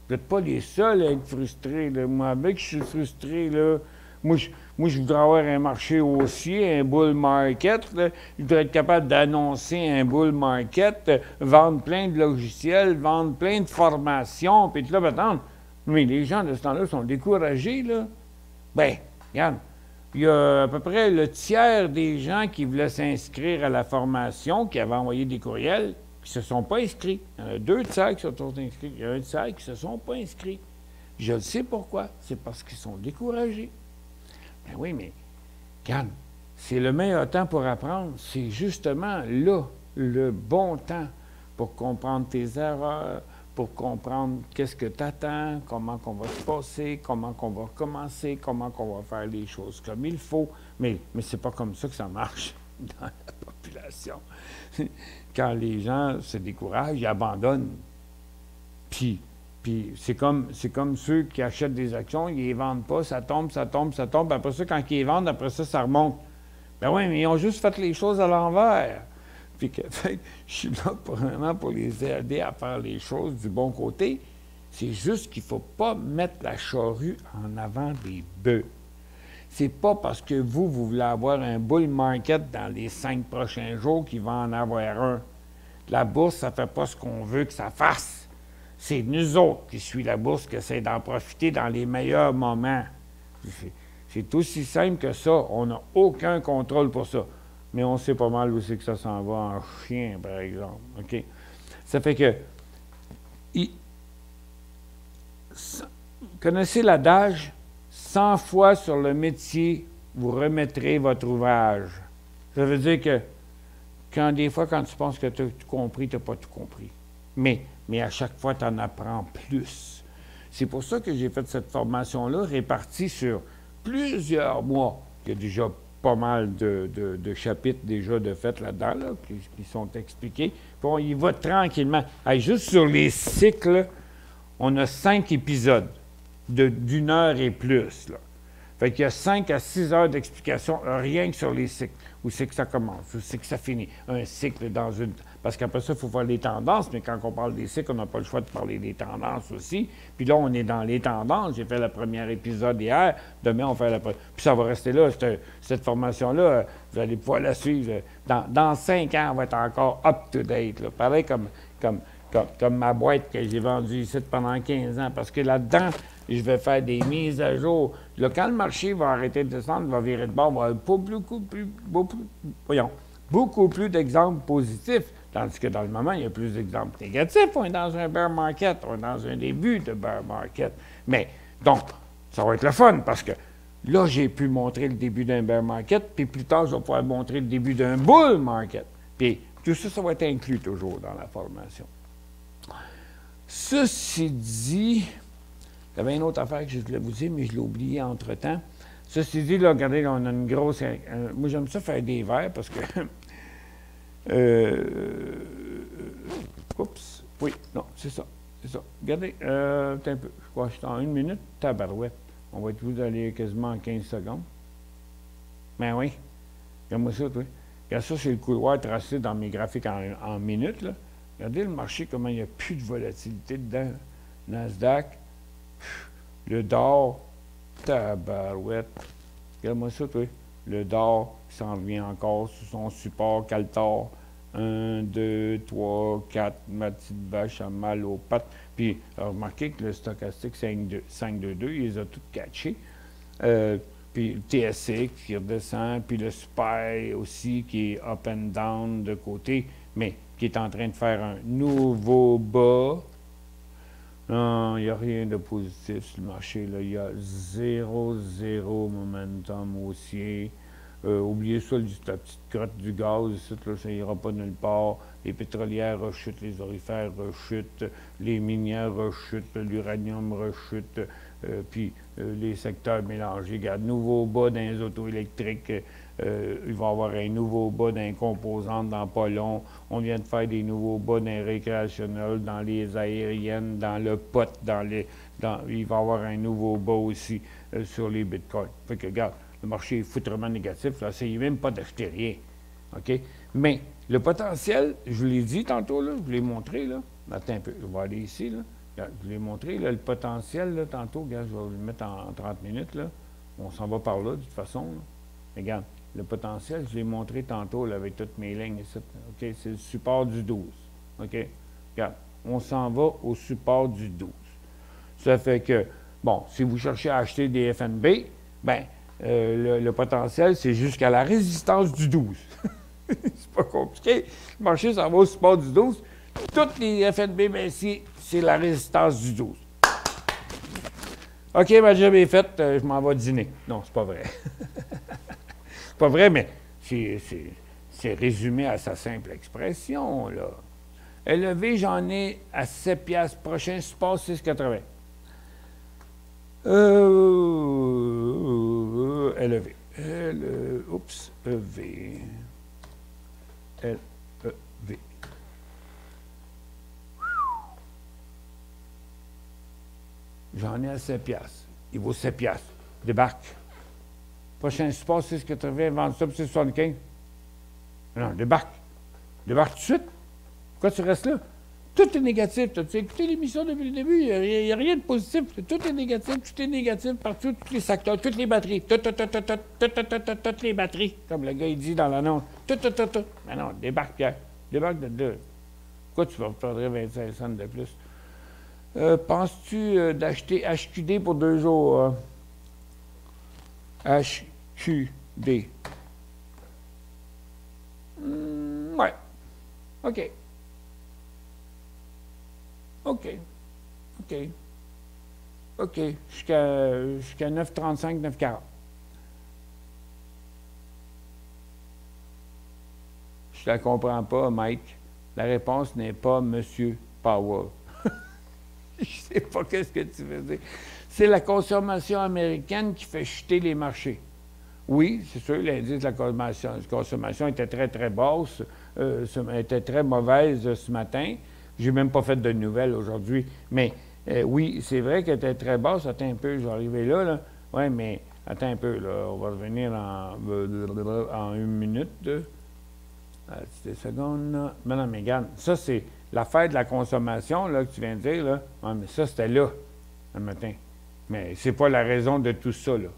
n'êtes pas les seuls à être frustrés, là. Moi, avec, je suis frustré, là. Moi, je voudrais avoir un marché haussier, un bull market. Là. Je voudrais être capable d'annoncer un bull market, vendre plein de logiciels, vendre plein de formations, puis tout là, attendre. Mais les gens de ce temps-là sont découragés, là. Bien, regarde, il y a à peu près le tiers des gens qui voulaient s'inscrire à la formation, qui avaient envoyé des courriels, qui ne se sont pas inscrits. Il y en a 2 tiers qui se sont inscrits. Il y a 1 tiers qui ne se sont pas inscrits. Je le sais pourquoi. C'est parce qu'ils sont découragés. Ben oui, mais regarde, c'est le meilleur temps pour apprendre. C'est justement là, le bon temps pour comprendre tes erreurs, pour comprendre qu'est-ce que tu attends, comment qu'on va se passer, comment qu'on va recommencer, comment qu'on va faire les choses comme il faut. Mais c'est pas comme ça que ça marche dans la population. Quand les gens se découragent, ils abandonnent. Puis c'est comme ceux qui achètent des actions, ils ne les vendent pas, ça tombe. Après ça, quand ils les vendent, après ça, ça remonte. Ben oui, mais ils ont juste fait les choses à l'envers. Puis que, fait, je suis là vraiment pour les aider à faire les choses du bon côté. C'est juste qu'il ne faut pas mettre la charrue en avant des bœufs. C'est pas parce que vous voulez avoir un bull market dans les 5 prochains jours qu'il va en avoir un. La bourse, ça ne fait pas ce qu'on veut que ça fasse. C'est nous autres qui suivons la bourse qui essaient d'en profiter dans les meilleurs moments. C'est aussi simple que ça. On n'a aucun contrôle pour ça. Mais on sait pas mal où c'est que ça s'en va en chien, par exemple. OK? Ça fait que... connaissez l'adage? 100 fois sur le métier, vous remettrez votre ouvrage. Ça veut dire que des fois, quand tu penses que tu as tout compris, tu n'as pas tout compris. Mais à chaque fois, tu en apprends plus. C'est pour ça que j'ai fait cette formation-là, répartie sur plusieurs mois. Il y a déjà pas mal de chapitres déjà de fait là-dedans, là, qui sont expliqués. Puis on y va tranquillement. Hey, juste sur les cycles, on a 5 épisodes d'1 heure et plus. Là. Fait qu'il y a 5 à 6 heures d'explication, rien que sur les cycles. Où c'est que ça commence, où c'est que ça finit. Un cycle dans une... Parce qu'après ça, il faut voir les tendances, mais quand on parle des cycles, on n'a pas le choix de parler des tendances aussi. Puis là, on est dans les tendances. J'ai fait le premier épisode hier. Demain, on fait Puis ça va rester là, cette formation-là. Vous allez pouvoir la suivre. Dans 5 ans, on va être encore up-to-date. Pareil comme ma boîte que j'ai vendue ici pendant 15 ans. Parce que là-dedans, je vais faire des mises à jour. Là, quand le marché va arrêter de descendre, va virer de bord, on va avoir beaucoup plus d'exemples positifs. Tandis que dans le moment, il y a plus d'exemples négatifs. On est dans un bear market, on est dans un début de bear market. Mais, donc, ça va être le fun parce que là, j'ai pu montrer le début d'un bear market, puis plus tard, je vais pouvoir montrer le début d'un bull market. Puis, tout ça, ça va être inclus toujours dans la formation. Ceci dit, il y avait une autre affaire que je voulais vous dire, mais je l'ai oublié entre-temps. Ceci dit, là, regardez, là, on a une grosse... moi, j'aime ça faire des verres parce que... oups. Oui, non, c'est ça. C'est ça. Regardez, un peu. Je crois que je suis en 1 minute. Tabarouette. On va être vous aller quasiment en 15 secondes. Ben oui. Regarde-moi ça, toi. Regarde ça, c'est le couloir tracé dans mes graphiques en minutes, là. Regardez le marché, comment il n'y a plus de volatilité dedans. Nasdaq, le Dow, tabarouette. Regarde-moi ça, toi. Le Dow qui s'en revient encore sous son support Caltor. 1, 2, 3, 4, ma petite vache a mal aux pattes. Puis, remarquez que le stochastique 522, il les a tous catchés. Puis le TSX qui redescend, puis le SPY aussi qui est up and down de côté, mais qui est en train de faire un nouveau bas. Non, il n'y a rien de positif sur le marché. Là. Il y a zéro momentum haussier. Oubliez ça, la petite crotte du gaz, ici, là, ça n'ira pas nulle part. Les pétrolières rechutent, les orifères rechutent, les minières rechutent, l'uranium rechute, puis les secteurs mélangés. Regarde, nouveau bas dans les autos électriques, il va y avoir un nouveau bas dans les composantes dans pas long. On vient de faire des nouveaux bas dans les récréationnels, dans les aériennes, dans le pot, il va y avoir un nouveau bas aussi sur les bitcoins. Fait que, regarde, le marché est foutrement négatif, là, essayez même pas d'acheter rien. OK? Mais le potentiel, je vous l'ai dit tantôt, là, je vous l'ai montré, là. Attends un peu, je vais aller ici, là. Regarde, je vous l'ai montré, là, le potentiel, là, tantôt, regarde, je vais vous le mettre en 30 minutes, là. On s'en va par là, de toute façon, là. Regarde, le potentiel, je l'ai montré tantôt, là, avec toutes mes lignes ici. OK? C'est le support du 12. OK? Regarde, on s'en va au support du 12. Ça fait que, bon, si vous cherchez à acheter des FNB, bien, le potentiel, c'est jusqu'à la résistance du 12. C'est pas compliqué. Le marché s'en va au support du 12. Toutes les FNB baissiers, c'est la résistance du 12. OK, ma job est faite, je m'en vais dîner. Non, c'est pas vrai. C'est pas vrai, mais c'est résumé à sa simple expression, là. Élevé, j'en ai à 7 piastres. Prochain support, 6,80. Élevé. Oups, EV. LEV. J'en ai à 7 piastres. Il vaut 7 piastres. Débarque. Prochain support, 6,80. Vendre ça pour 6,75. Non, débarque. Débarque tout de suite. Pourquoi tu restes là? Tout est négatif. Tu as écouté l'émission depuis le début. Il n'y a rien de positif. Tout est négatif partout, tous les secteurs, toutes les batteries. Toutes les batteries, comme le gars il dit dans l'annonce. Mais non, débarque, Pierre. Débarque de là. Pourquoi tu vas perdre 25 cents de plus? Penses-tu d'acheter HQD pour 2 jours? HQD. Ouais. OK. Jusqu'à 9,35, 9,40. Je ne la comprends pas, Mike. La réponse n'est pas Monsieur Powell. Je ne sais pas qu'est-ce que tu veux dire. C'est la consommation américaine qui fait chuter les marchés. Oui, c'est sûr, l'indice de la consommation était très, très basse, était très mauvaise ce matin. J'ai même pas fait de nouvelles aujourd'hui. Mais oui, c'est vrai qu'elle était très basse. Attends un peu, je vais arriver là. Oui, mais Attends un peu, là. On va revenir en une minute. Des secondes, là. Mais non, mais regarde, ça, c'est l'affaire de la consommation, là, que tu viens de dire, là. Ah, mais ça, c'était là, le matin. Mais c'est pas la raison de tout ça, là.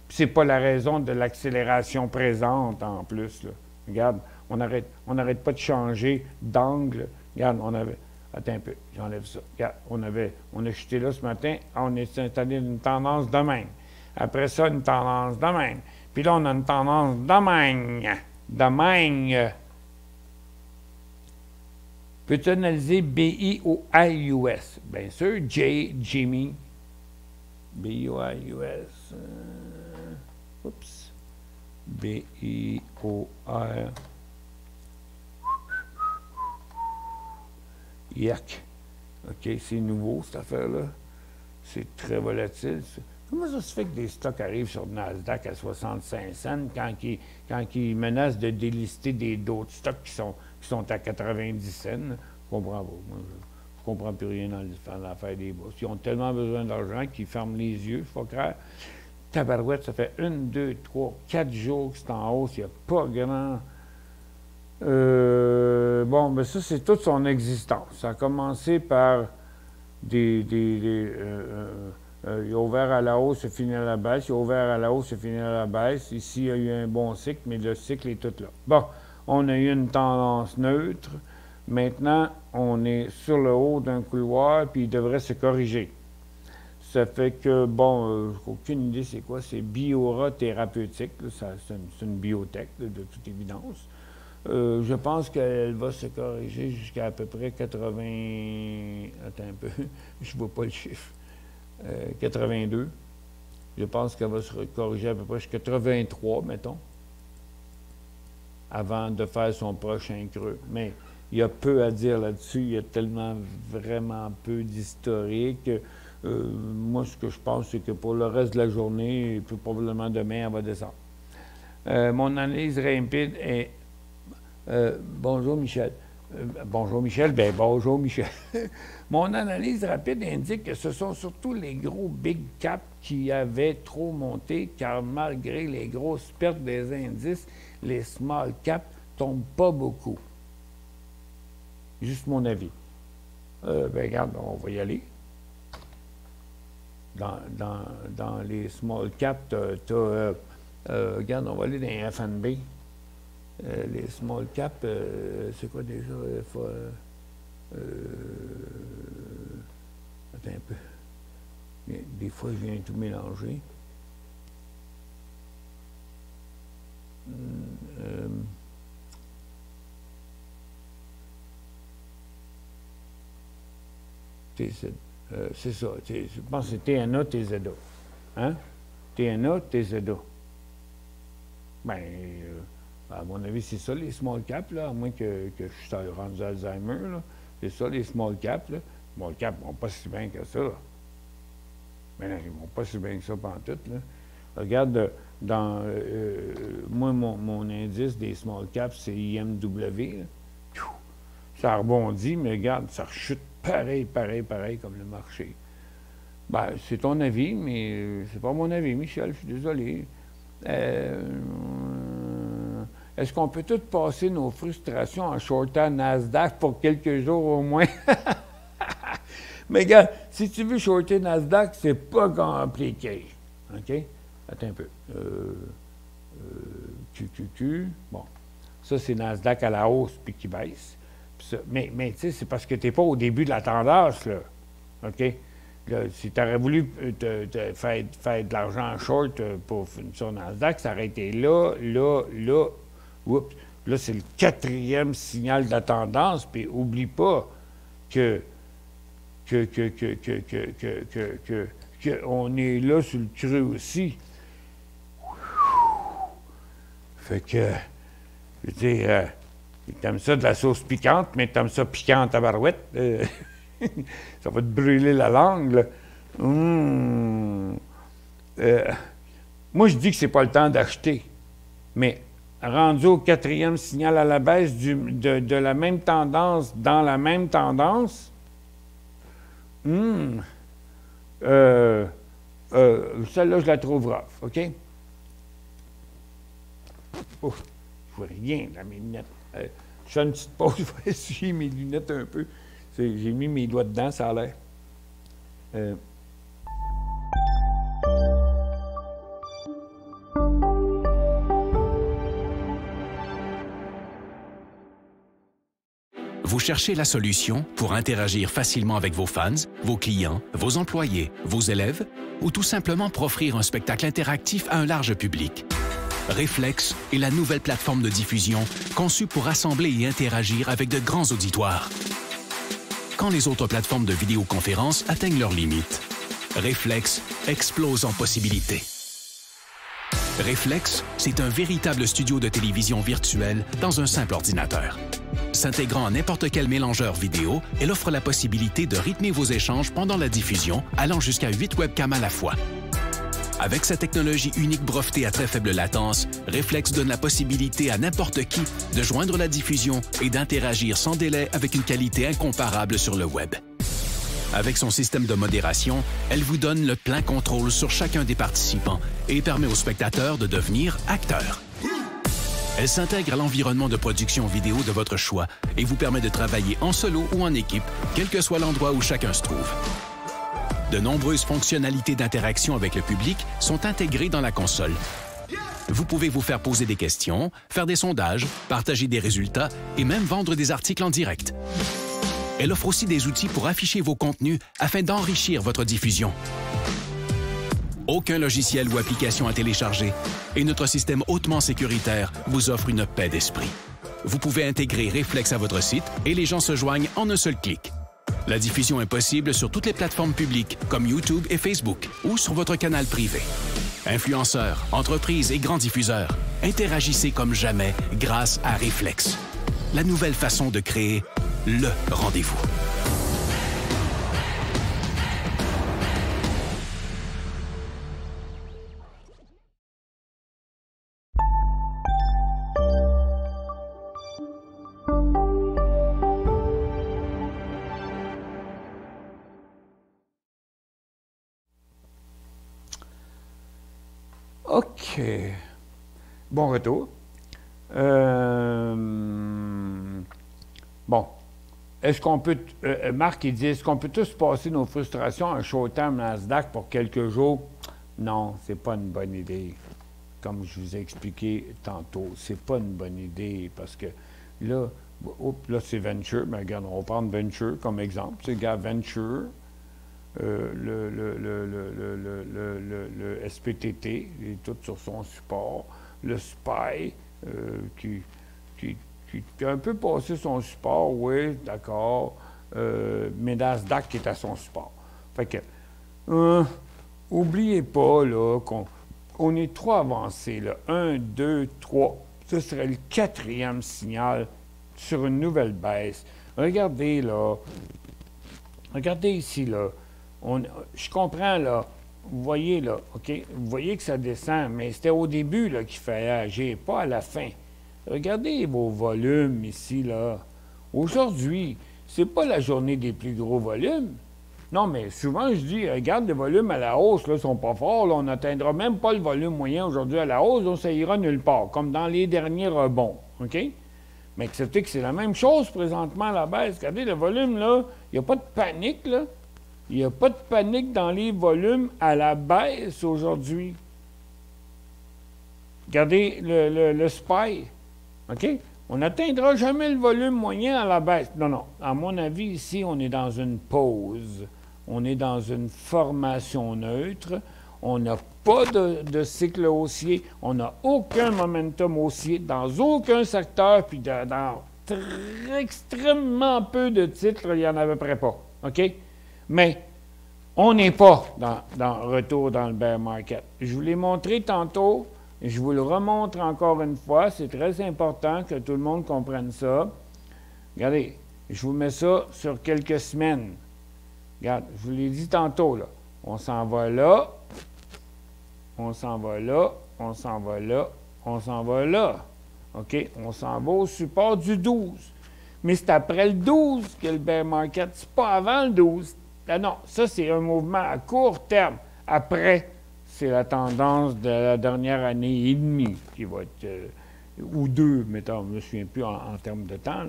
Puis c'est pas la raison de l'accélération présente, en plus, là. Regarde, on n'arrête pas de changer d'angle. Regarde, on avait... Attends un peu, j'enlève ça. Regarde, on a chuté là ce matin, on est installé une tendance de même. Après ça, une tendance de même. Puis là, on a une tendance de même. De même. Peux-tu analyser BIOIUS? Bien sûr, Jimmy. BIOIUS. Oups. BIOR. Yuck. OK, c'est nouveau, cette affaire-là. C'est très volatile. Comment ça se fait que des stocks arrivent sur Nasdaq à 65 cents quand ils menacent de délister d'autres stocks qui sont à 90 cents? Je comprends pas. Moi, je comprends plus rien dans l'affaire des bourses. Ils ont tellement besoin d'argent qu'ils ferment les yeux, il faut croire. Tabarouette, ça fait 1, 2, 3, 4 jours que c'est en hausse. Il n'y a pas grand... bon, ben ça, c'est toute son existence. Ça a commencé par il a ouvert à la hausse, c'est fini à la baisse. Il a ouvert à la hausse, c'est fini à la baisse. Ici, il y a eu un bon cycle, mais le cycle est tout là. Bon, on a eu une tendance neutre. Maintenant, on est sur le haut d'un couloir, puis il devrait se corriger. Ça fait que, bon, aucune idée c'est quoi. C'est Biora Thérapeutique. C'est une biotech, là, de toute évidence. Je pense qu'elle va se corriger jusqu'à peu près 80... Attends un peu, je ne vois pas le chiffre. 82. Je pense qu'elle va se corriger à peu près jusqu'à 83, mettons, avant de faire son prochain creux. Mais il y a peu à dire là-dessus. Il y a tellement, vraiment peu d'historique. Moi, ce que je pense, c'est que pour le reste de la journée, et puis probablement demain, elle va descendre. Mon analyse rapide est... bonjour Michel. Bonjour Michel, bien bonjour Michel. Mon analyse rapide indique que ce sont surtout les gros big caps qui avaient trop monté, car malgré les grosses pertes des indices, les small caps tombent pas beaucoup. Juste mon avis. Ben regarde, on va y aller. Dans les small caps, regarde, on va aller dans les FNB. Les small caps, c'est quoi déjà? Attends un peu. Des fois, je viens tout mélanger. C'est ça. Je pense que c'est TNA, TZA. Hein? TNA, TZA. Bien, à mon avis, c'est ça, les small caps, là, à moins que je suis rendu Alzheimer, là. C'est ça, les small caps, là. Les small caps ne vont pas si bien que ça. Mais non, ils ne vont pas si bien que ça pantoute, là. Regarde, moi, mon indice des small caps, c'est IMW, là. Ça rebondit, mais regarde, ça rechute pareil comme le marché. Ben, c'est ton avis, mais c'est pas mon avis, Michel, je suis désolé. Est-ce qu'on peut tous passer nos frustrations en shortant Nasdaq pour quelques jours au moins? Mais regarde, si tu veux shorter Nasdaq, c'est pas compliqué. OK? Attends un peu. QQQ. Bon. Ça, c'est Nasdaq à la hausse puis qui baisse. Ça, mais tu sais, c'est parce que tu n'es pas au début de la tendance, là. OK? Là, si tu aurais voulu faire de l'argent en short sur Nasdaq, ça aurait été là. Oups. Là, c'est le 4e signal de la tendance. Puis, oublie pas on est là sur le creux aussi. Fait que, je veux dire, t'aimes ça de la sauce piquante, mais t'aimes ça piquante à barouette. Ça va te brûler la langue, là. Moi, je dis que c'est pas le temps d'acheter. Mais rendu au 4e signal à la baisse de la même tendance, dans la même tendance, celle-là, je la trouve rough, OK? Ouf, je vois rien dans mes lunettes. Je fais une petite pause, je vais essuyer mes lunettes un peu. J'ai mis mes doigts dedans, ça a l'air. Vous cherchez la solution pour interagir facilement avec vos fans, vos clients, vos employés, vos élèves ou tout simplement pour offrir un spectacle interactif à un large public. Reflex est la nouvelle plateforme de diffusion conçue pour rassembler et interagir avec de grands auditoires. Quand les autres plateformes de vidéoconférence atteignent leurs limites, Reflex explose en possibilités. Reflex, c'est un véritable studio de télévision virtuel dans un simple ordinateur. S'intégrant à n'importe quel mélangeur vidéo, elle offre la possibilité de rythmer vos échanges pendant la diffusion, allant jusqu'à 8 webcams à la fois. Avec sa technologie unique brevetée à très faible latence, Reflex donne la possibilité à n'importe qui de joindre la diffusion et d'interagir sans délai avec une qualité incomparable sur le web. Avec son système de modération, elle vous donne le plein contrôle sur chacun des participants et permet aux spectateurs de devenir acteurs. Elle s'intègre à l'environnement de production vidéo de votre choix et vous permet de travailler en solo ou en équipe, quel que soit l'endroit où chacun se trouve. De nombreuses fonctionnalités d'interaction avec le public sont intégrées dans la console. Vous pouvez vous faire poser des questions, faire des sondages, partager des résultats et même vendre des articles en direct. Elle offre aussi des outils pour afficher vos contenus afin d'enrichir votre diffusion. Aucun logiciel ou application à télécharger et notre système hautement sécuritaire vous offre une paix d'esprit. Vous pouvez intégrer Reflex à votre site et les gens se joignent en un seul clic. La diffusion est possible sur toutes les plateformes publiques comme YouTube et Facebook ou sur votre canal privé. Influenceurs, entreprises et grands diffuseurs, interagissez comme jamais grâce à Reflex. La nouvelle façon de créer le rendez-vous. OK. Bon retour. Bon. Est-ce qu'on peut... Marc, il dit, est-ce qu'on peut tous passer nos frustrations à un showtime Nasdaq pour quelques jours? Non, c'est pas une bonne idée. Comme je vous ai expliqué tantôt, c'est pas une bonne idée parce que là, là c'est Venture. Mais regarde, on va prendre Venture comme exemple. C'est gars Venture. Le SPTT, il est tout sur son support, le SPY, qui a un peu passé son support, oui, d'accord, mais Nasdaq qui est à son support. Fait que, oubliez pas, là, qu'on est trop avancé, là, 1, 2, 3, ce serait le 4e signal sur une nouvelle baisse. Regardez, là, regardez ici, là, je comprends, là. Vous voyez, là, OK? Vous voyez que ça descend, mais c'était au début, là, qu'il fallait agir, pas à la fin. Regardez vos volumes ici, là. Aujourd'hui, c'est pas la journée des plus gros volumes. Non, mais souvent, je dis, regarde, les volumes à la hausse, là, sont pas forts. Là, on n'atteindra même pas le volume moyen aujourd'hui à la hausse, donc ça ira nulle part, comme dans les derniers rebonds, OK? Mais acceptez que c'est la même chose présentement à la baisse. Regardez, le volume, là, il n'y a pas de panique, là. Il n'y a pas de panique dans les volumes à la baisse aujourd'hui. Regardez le SPY. OK? On n'atteindra jamais le volume moyen à la baisse. Non, non. À mon avis, ici, on est dans une pause. On est dans une formation neutre. On n'a pas de cycle haussier. On n'a aucun momentum haussier dans aucun secteur. Puis dans extrêmement peu de titres, il n'y en avait près pas. OK? Mais on n'est pas dans retour dans le bear market. Je vous l'ai montré tantôt, et je vous le remontre encore une fois. C'est très important que tout le monde comprenne ça. Regardez, je vous mets ça sur quelques semaines. Regarde, je vous l'ai dit tantôt, là. On s'en va là, on s'en va là, on s'en va là, on s'en va là. OK? On s'en va au support du 12. Mais c'est après le 12 que le bear market, c'est pas avant le 12. Ah non, ça, c'est un mouvement à court terme. Après, c'est la tendance de la dernière année et demie qui va être, ou deux, mettons, je ne me souviens plus en termes de temps,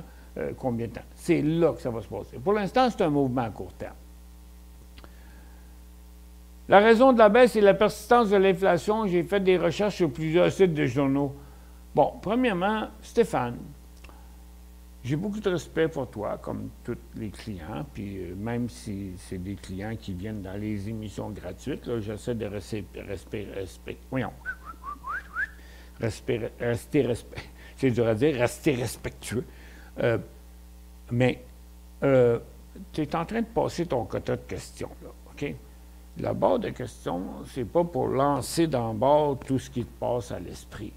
combien de temps. C'est là que ça va se passer. Pour l'instant, c'est un mouvement à court terme. La raison de la baisse est la persistance de l'inflation. J'ai fait des recherches sur plusieurs sites de journaux. Bon, premièrement, Stéphane, j'ai beaucoup de respect pour toi, comme tous les clients, puis même si c'est des clients qui viennent dans les émissions gratuites, là, j'essaie de rester c'est dur à dire, rester respectueux. Mais tu es en train de passer ton quota de questions, là, OK? La barre de questions, c'est pas pour lancer d'en bord tout ce qui te passe à l'esprit.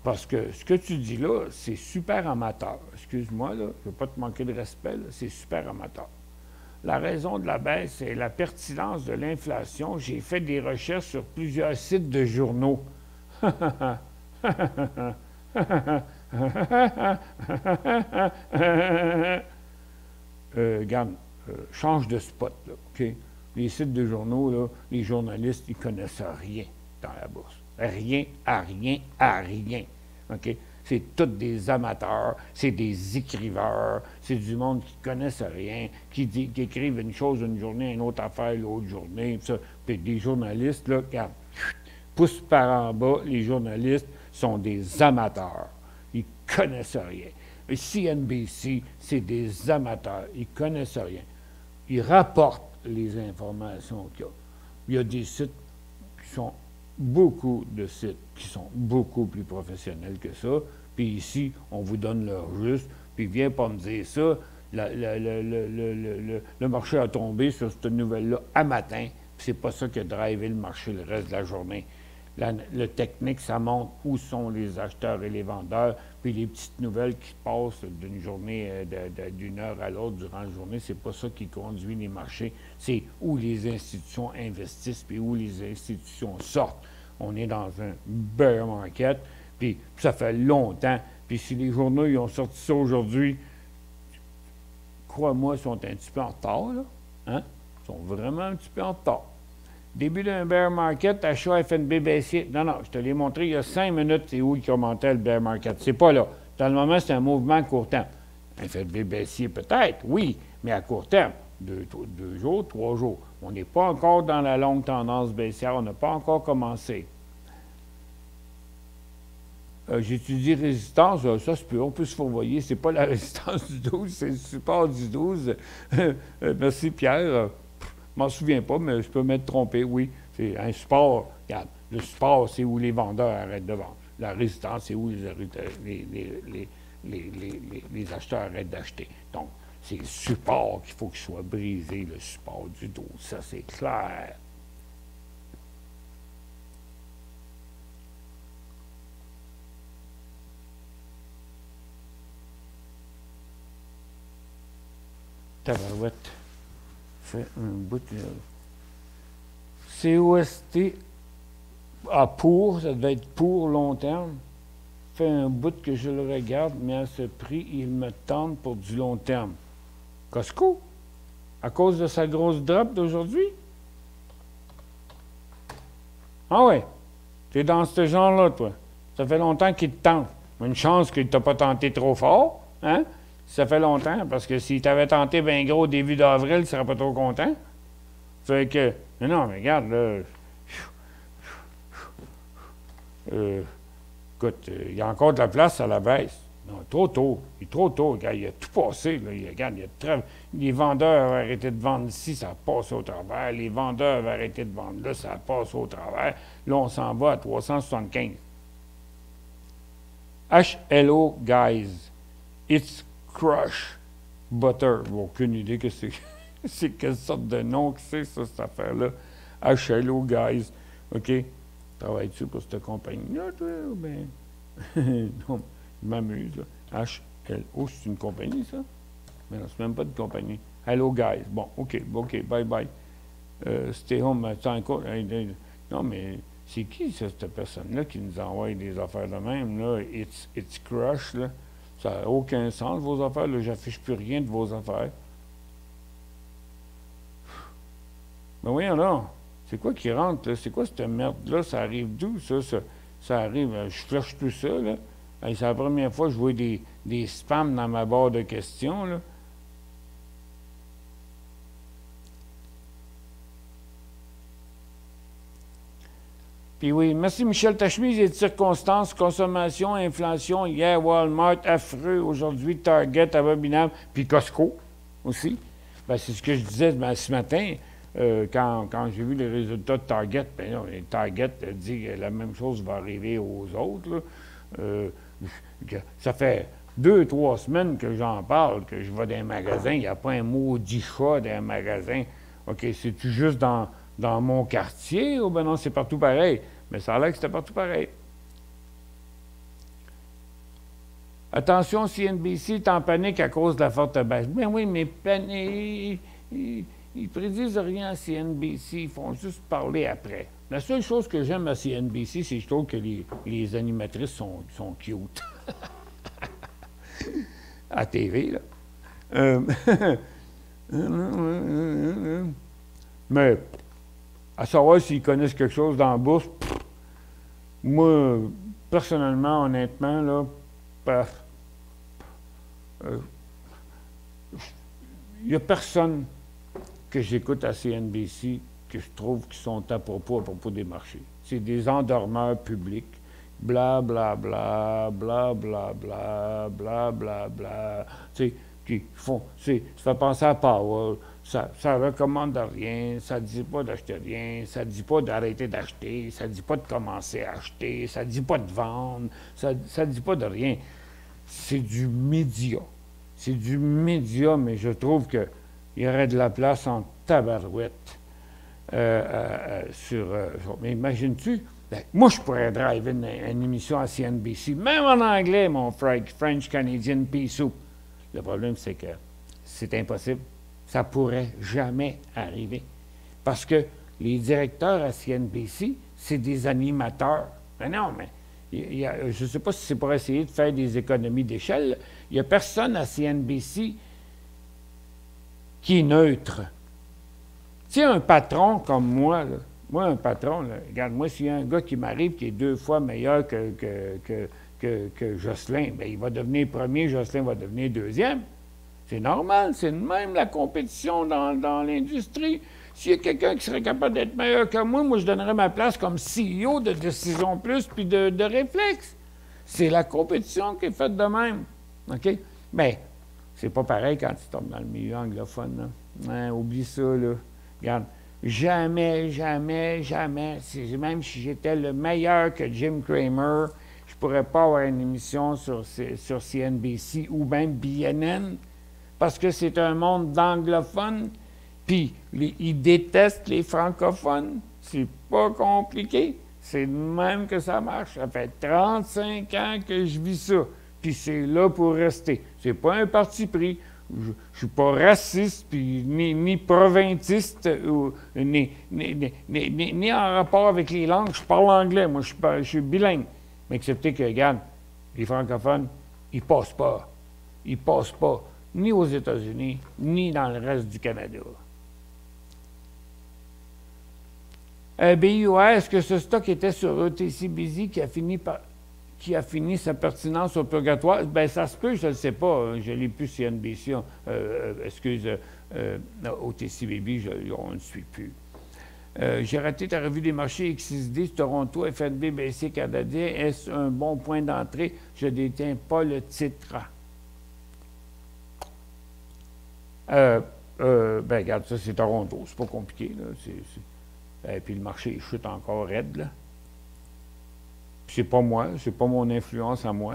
Parce que ce que tu dis là, c'est super amateur. Excuse-moi, là, je ne veux pas te manquer de respect, c'est super amateur. La raison de la baisse, c'est la pertinence de l'inflation. J'ai fait des recherches sur plusieurs sites de journaux. Regarde, change de spot, là, OK? Les sites de journaux, là, les journalistes, ils ne connaissent rien dans la bourse. Rien, à rien, à rien. OK? C'est tous des amateurs, c'est des écriveurs, c'est du monde qui ne connaissent rien, qui écrivent une chose une journée, une autre affaire l'autre journée. Ça. Puis des journalistes, là, regarde, poussent par en bas, les journalistes sont des amateurs. Ils ne connaissent rien. Et CNBC, c'est des amateurs. Ils ne connaissent rien. Ils rapportent les informations qu'il y a. Il y a des sites qui sont beaucoup de sites qui sont beaucoup plus professionnels que ça. Puis ici, on vous donne leur juste. Puis viens pas me dire ça. Le marché a tombé sur cette nouvelle-là à matin. Puis c'est pas ça qui a drivé le marché le reste de la journée. Le technique, ça montre où sont les acheteurs et les vendeurs. Puis les petites nouvelles qui passent d'une journée, d'une heure à l'autre durant la journée, c'est pas ça qui conduit les marchés. C'est où les institutions investissent puis où les institutions sortent. On est dans un bear market, puis ça fait longtemps. Puis si les journaux ils ont sorti ça aujourd'hui, crois-moi, ils sont un petit peu en retard, là. Hein? Ils sont vraiment un petit peu en retard. Début d'un bear market, achat FNB baissier. Non, je te l'ai montré il y a 5 minutes, c'est où il commentait le bear market. C'est pas là. Dans le moment, c'est un mouvement à court terme. Un FNB baissier peut-être, oui, mais à court terme. 2 jours, 3 jours. On n'est pas encore dans la longue tendance baissière, on n'a pas encore commencé. J'étudie résistance, ça se peut, on peut se fourvoyer. C'est pas la résistance du 12, c'est le support du 12. Merci Pierre. Je m'en souviens pas, mais je peux m'être trompé, oui. C'est un support. Regarde, le support, c'est où les vendeurs arrêtent de vendre. La résistance, c'est où les acheteurs arrêtent d'acheter. Donc, c'est le support qu'il faut qu'il soit brisé, le support du 12. Ça, c'est clair. Tabarouette. Fait un bout de... COST pour, ça devait être pour long terme. Fait un bout que je le regarde, mais à ce prix, il me tente pour du long terme. Costco, à cause de sa grosse drop d'aujourd'hui? Ah ouais, t'es dans ce genre-là, toi. Ça fait longtemps qu'il te tente. Une chance qu'il ne t'a pas tenté trop fort, hein? Ça fait longtemps, parce que s'il t'avait tenté bien gros au début d'avril, tu serais pas trop content. Fait que, non, mais regarde, là, écoute, il y a encore de la place à la baisse. Non, trop tôt. Il est trop tôt. Regarde, il a tout passé. Là. Regarde, les vendeurs avaient arrêté de vendre ici, ça a passé au travers. Les vendeurs avaient arrêté de vendre là, ça a passé au travers. Là, on s'en va à 375. HLO, guys. It's Crush Butter. Aucune idée que c'est. C'est quelle sorte de nom que c'est, ça, cette affaire-là. HLO, guys. OK? Travailles-tu pour cette compagnie-là, toi? Ben... non, je m'amuse, là. HLO, c'est une compagnie, ça? Mais non, c'est même pas de compagnie. Hello, guys. Bon, OK, bye-bye. Stay home, c'est encore... non, mais c'est qui, ça, cette personne-là, qui nous envoie des affaires de même, là? It's Crush, là. Ça n'a aucun sens, vos affaires, là. J'affiche plus rien de vos affaires. Ben voyons là. C'est quoi qui rentre, là? C'est quoi cette merde-là? Ça arrive d'où, ça? Ça arrive, je flush tout ça, là. Hey, c'est la première fois que je vois des spams dans ma barre de questions, là. Puis oui, merci Michel, ta chemise est de circonstances, consommation, inflation, hier Walmart, affreux, aujourd'hui Target, abominable, puis Costco aussi. Ben, c'est ce que je disais ce matin, quand j'ai vu les résultats de Target, ben non, Target dit que la même chose va arriver aux autres, là. Ça fait 2-3 semaines que j'en parle, que je vais dans un magasin, il n'y a pas un maudit chat dans un magasin. OK, c'est-tu juste dans mon quartier ou ben non, c'est partout pareil? Mais ça a l'air que c'était partout pareil. Attention, CNBC est en panique à cause de la forte baisse. Ben oui, mais ils prédisent rien à CNBC, ils font juste parler après. La seule chose que j'aime à CNBC, c'est que je trouve que les animatrices sont cute. À TV, là. Mais, à savoir s'ils connaissent quelque chose dans la bourse, moi, personnellement, honnêtement, là, il n'y a personne que j'écoute à CNBC que je trouve qui sont à propos des marchés. C'est des endormeurs publics. Bla, bla, bla, bla, bla, bla, bla, bla, bla. Tu sais, qui font. Ça fait penser à Powell. Ça recommande rien. Ça ne dit pas d'acheter rien. Ça ne dit pas d'arrêter d'acheter. Ça ne dit pas de commencer à acheter. Ça ne dit pas de vendre. Ça ne dit pas de rien. C'est du média. C'est du média, mais je trouve qu'il y aurait de la place en tabarouette mais imagines-tu? Ben, moi, je pourrais driver une émission à CNBC, même en anglais, mon French Canadian Pea Soup. Le problème, c'est que c'est impossible. Ça pourrait jamais arriver. Parce que les directeurs à CNBC, c'est des animateurs. Mais non, mais je ne sais pas si c'est pour essayer de faire des économies d'échelle. Il n'y a personne à CNBC qui est neutre. Tu sais, un patron comme moi, là, moi, un patron, là, regarde, moi, s'il y a un gars qui m'arrive qui est 2 fois meilleur que Jocelyn, bien, il va devenir premier, Jocelyn va devenir deuxième. C'est normal, c'est de même la compétition dans l'industrie. S'il y a quelqu'un qui serait capable d'être meilleur que moi, je donnerais ma place comme CEO de Décision Plus puis de Réflexe. C'est la compétition qui est faite de même. OK? Bien, c'est pas pareil quand tu tombes dans le milieu anglophone. Là. Hein, oublie ça, là. Regarde. Jamais, jamais, jamais, même si j'étais le meilleur que Jim Cramer, je ne pourrais pas avoir une émission sur CNBC ou même BNN, parce que c'est un monde d'anglophones, puis ils détestent les francophones. C'est pas compliqué. C'est de même que ça marche. Ça fait 35 ans que je vis ça, puis c'est là pour rester. C'est pas un parti pris. Je ne suis pas raciste, puis ni provinciiste, ni en rapport avec les langues. Je parle anglais, moi, je suis bilingue. Mais excepté que, regarde, les francophones, ils passent pas. Ils passent pas, ni aux États-Unis, ni dans le reste du Canada. BUR, est-ce que ce stock était sur ETC-BZ qui a fini sa pertinence au purgatoire? Bien, ça se peut, je ne le sais pas. Je ne l'ai plus CNBC, OTC-BB, on ne le suit plus. J'ai raté ta revue des marchés XSD, Toronto, FNB, BC canadien. Est-ce un bon point d'entrée? Je ne détiens pas le titre. Ben, regarde, ça, c'est Toronto. C'est pas compliqué, là. Et puis le marché chute encore raide, là. C'est pas moi, c'est pas mon influence à moi.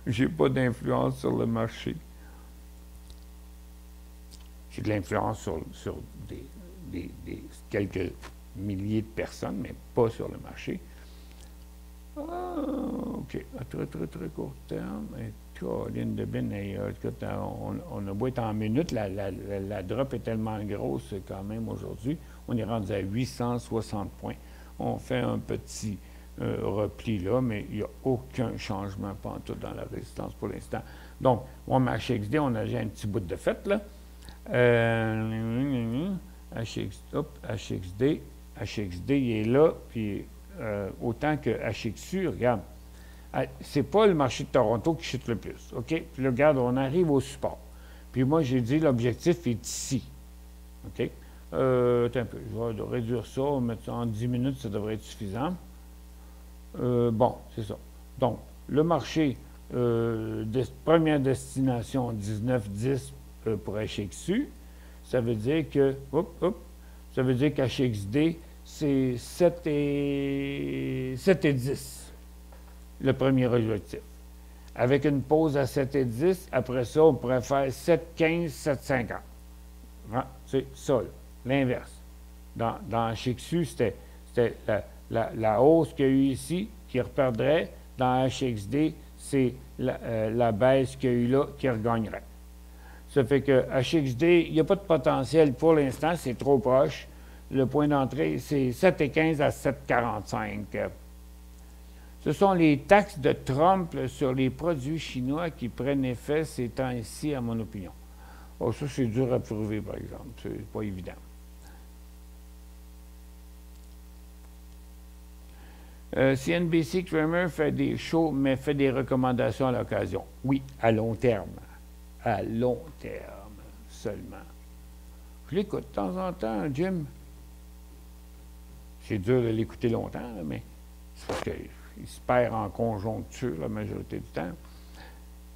J'ai pas d'influence sur le marché. J'ai de l'influence sur quelques milliers de personnes, mais pas sur le marché. OK. À très, très, très court terme. Caroline de Ben, on a beau être en minutes, la drop est tellement grosse quand même aujourd'hui. On est rendu à 860 points. On fait un petit repli là, mais il n'y a aucun changement pantoute dans la résistance pour l'instant. Donc, on marché XD, on a déjà un petit bout de fête, là. HXD, il est là, puis autant que HXU, regarde, c'est pas le marché de Toronto qui chute le plus, OK? Puis là, regarde, on arrive au support. Puis moi, j'ai dit, l'objectif est ici, OK? Attends un peu, je vais réduire ça, on va mettre ça en 10 minutes, ça devrait être suffisant. Bon, c'est ça. Donc, le marché, première destination, 19,10 pour HXU, ça veut dire que, ça veut dire qu'HXD, c'est 7,10, le premier objectif. Avec une pause à 7,10, après ça, on pourrait faire 7,15, 7,50. Hein? C'est ça, l'inverse. Dans HXU, c'était la hausse qu'il y a eu ici qui reperdrait. Dans HXD, c'est la baisse qu'il y a eu là qui regagnerait. Ça fait que HXD, il n'y a pas de potentiel pour l'instant, c'est trop proche. Le point d'entrée, c'est 7,15 à 7,45. Ce sont les taxes de Trump sur les produits chinois qui prennent effet ces temps-ci, à mon opinion. Oh, ça, c'est dur à prouver, par exemple. C'est pas évident. CNBC Kramer fait des shows, mais fait des recommandations à l'occasion. Oui, à long terme. À long terme seulement. Je l'écoute de temps en temps, Jim. C'est dur de l'écouter longtemps, mais c'est parce qu'il se perd en conjoncture la majorité du temps.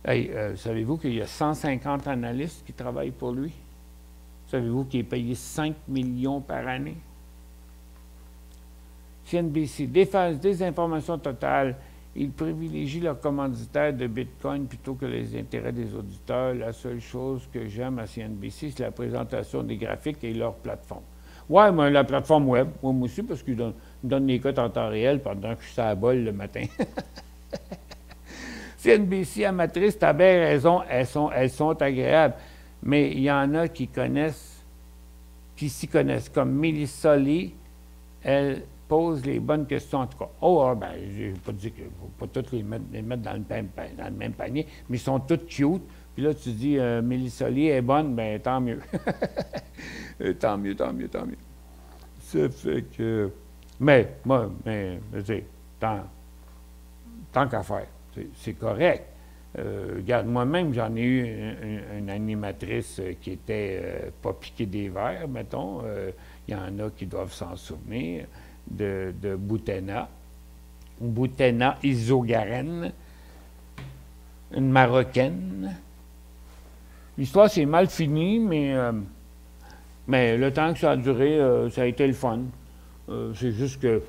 Hey, savez-vous qu'il y a 150 analystes qui travaillent pour lui? Savez-vous qu'il est payé 5 millions par année? CNBC, désinformation totale. Ils privilégient leurs commanditaires de Bitcoin plutôt que les intérêts des auditeurs. La seule chose que j'aime à CNBC, c'est la présentation des graphiques et leur plateforme. Ouais, mais la plateforme web, moi aussi, parce qu'ils me donnent les cotes en temps réel pendant que je suis à la bolle le matin. CNBC amatrice, tu as bien raison, elles sont agréables. Mais il y en a qui connaissent, qui s'y connaissent, comme Melissa Lee, elle pose les bonnes questions en tout cas. Ben, je ne vais pas dire qu'il ne faut pas toutes les mettre dans le même panier, mais ils sont toutes cute. Puis là, tu dis, Melissa Lee est bonne, ben tant mieux. tant mieux. Ça fait que... Mais tu sais, tant qu'à faire, c'est correct. Regarde, moi-même, j'en ai eu une animatrice qui était pas piquée des verres, mettons. Il y en a qui doivent s'en souvenir de Boutena Isogaren, une Marocaine. L'histoire s'est mal finie, mais le temps que ça a duré, ça a été le fun. C'est juste que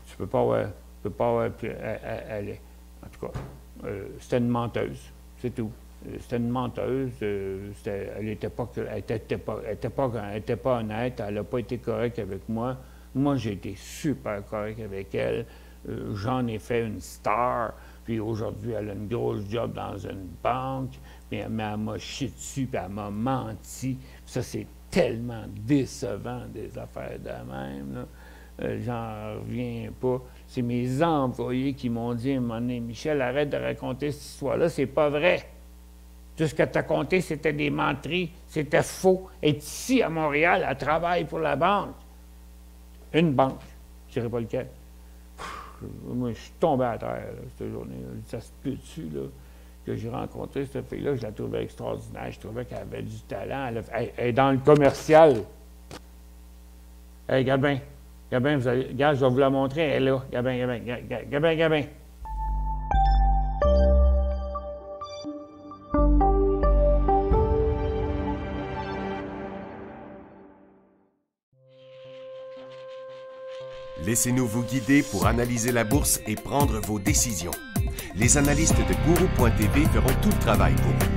tu peux pas avoir elle, en tout cas, c'était une menteuse, c'est tout. C'était une menteuse, elle n'était pas honnête, elle n'a pas été correcte avec moi. Moi, j'ai été super correct avec elle. J'en ai fait une star. Puis aujourd'hui, elle a une grosse job dans une banque. Mais elle m'a chié dessus, puis elle m'a menti. Ça, c'est tellement décevant, des affaires de même, là. J'en reviens pas. C'est mes employés qui m'ont dit à un moment donné, Michel, arrête de raconter cette histoire-là, c'est pas vrai. Tout ce que tu as conté, c'était des menteries, c'était faux. Elle est ici, à Montréal, elle travaille pour la banque. Une banque, je ne dirais pas lequel. Moi, je suis tombé à terre, là, cette journée. Ça se peut-tu, là, que j'ai rencontré cette fille-là, je la trouvais extraordinaire. Je trouvais qu'elle avait du talent. Elle est dans le commercial. Hey, Gabin, regarde, je vais vous la montrer, elle est là. Gabin. Laissez-nous vous guider pour analyser la bourse et prendre vos décisions. Les analystes de Guru.tv feront tout le travail pour vous.